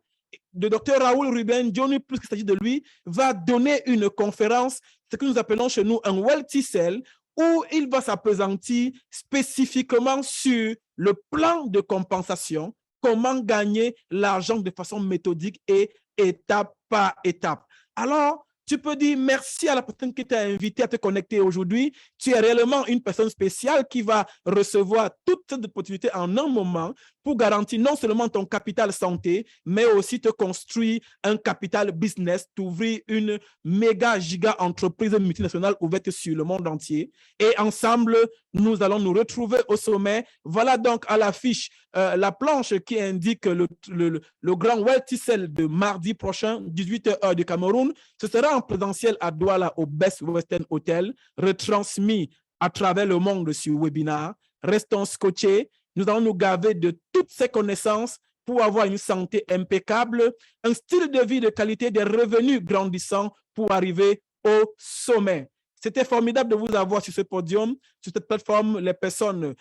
le docteur Raoul Ruben, Johnny Plus, qu'il s'agit de lui, va donner une conférence, ce que nous appelons chez nous un Wealthy Cell, où il va s'appesantir spécifiquement sur le plan de compensation, comment gagner l'argent de façon méthodique et étape par étape. Alors, tu peux dire merci à la personne qui t'a invité à te connecter aujourd'hui. Tu es réellement une personne spéciale qui va recevoir toutes ces opportunités en un moment pour garantir non seulement ton capital santé, mais aussi te construire un capital business, t'ouvrir une méga giga entreprise multinationale ouverte sur le monde entier. Et ensemble, nous allons nous retrouver au sommet. Voilà donc à l'affiche la planche qui indique le grand Wealthy Cell de mardi prochain, 18h heure du Cameroun. Ce sera en présentiel à Douala au Best Western Hotel, retransmis à travers le monde sur webinar. Restons scotchés. Nous allons nous gaver de toutes ces connaissances pour avoir une santé impeccable, un style de vie de qualité, des revenus grandissants pour arriver au sommet. C'était formidable de vous avoir sur ce podium, sur cette plateforme, les personnes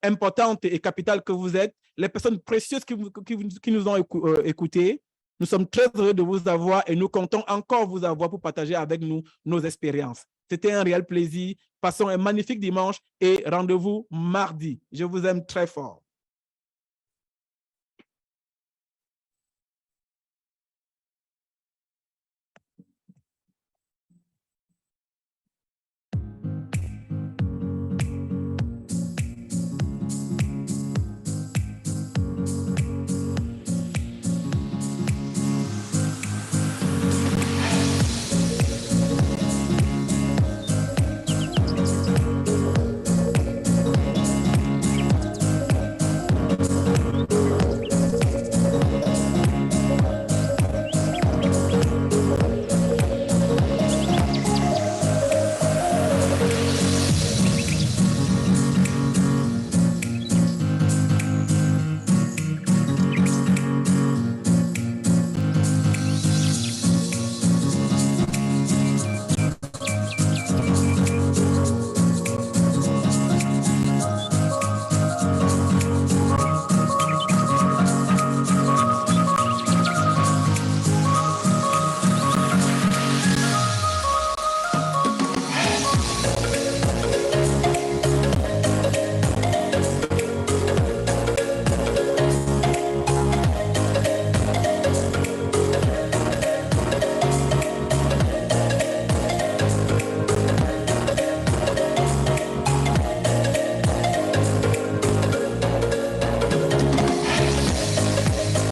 importantes et capitales que vous êtes, les personnes précieuses qui nous ont écoutés. Nous sommes très heureux de vous avoir et nous comptons encore vous avoir pour partager avec nous nos expériences. C'était un réel plaisir. Passons un magnifique dimanche et rendez-vous mardi. Je vous aime très fort.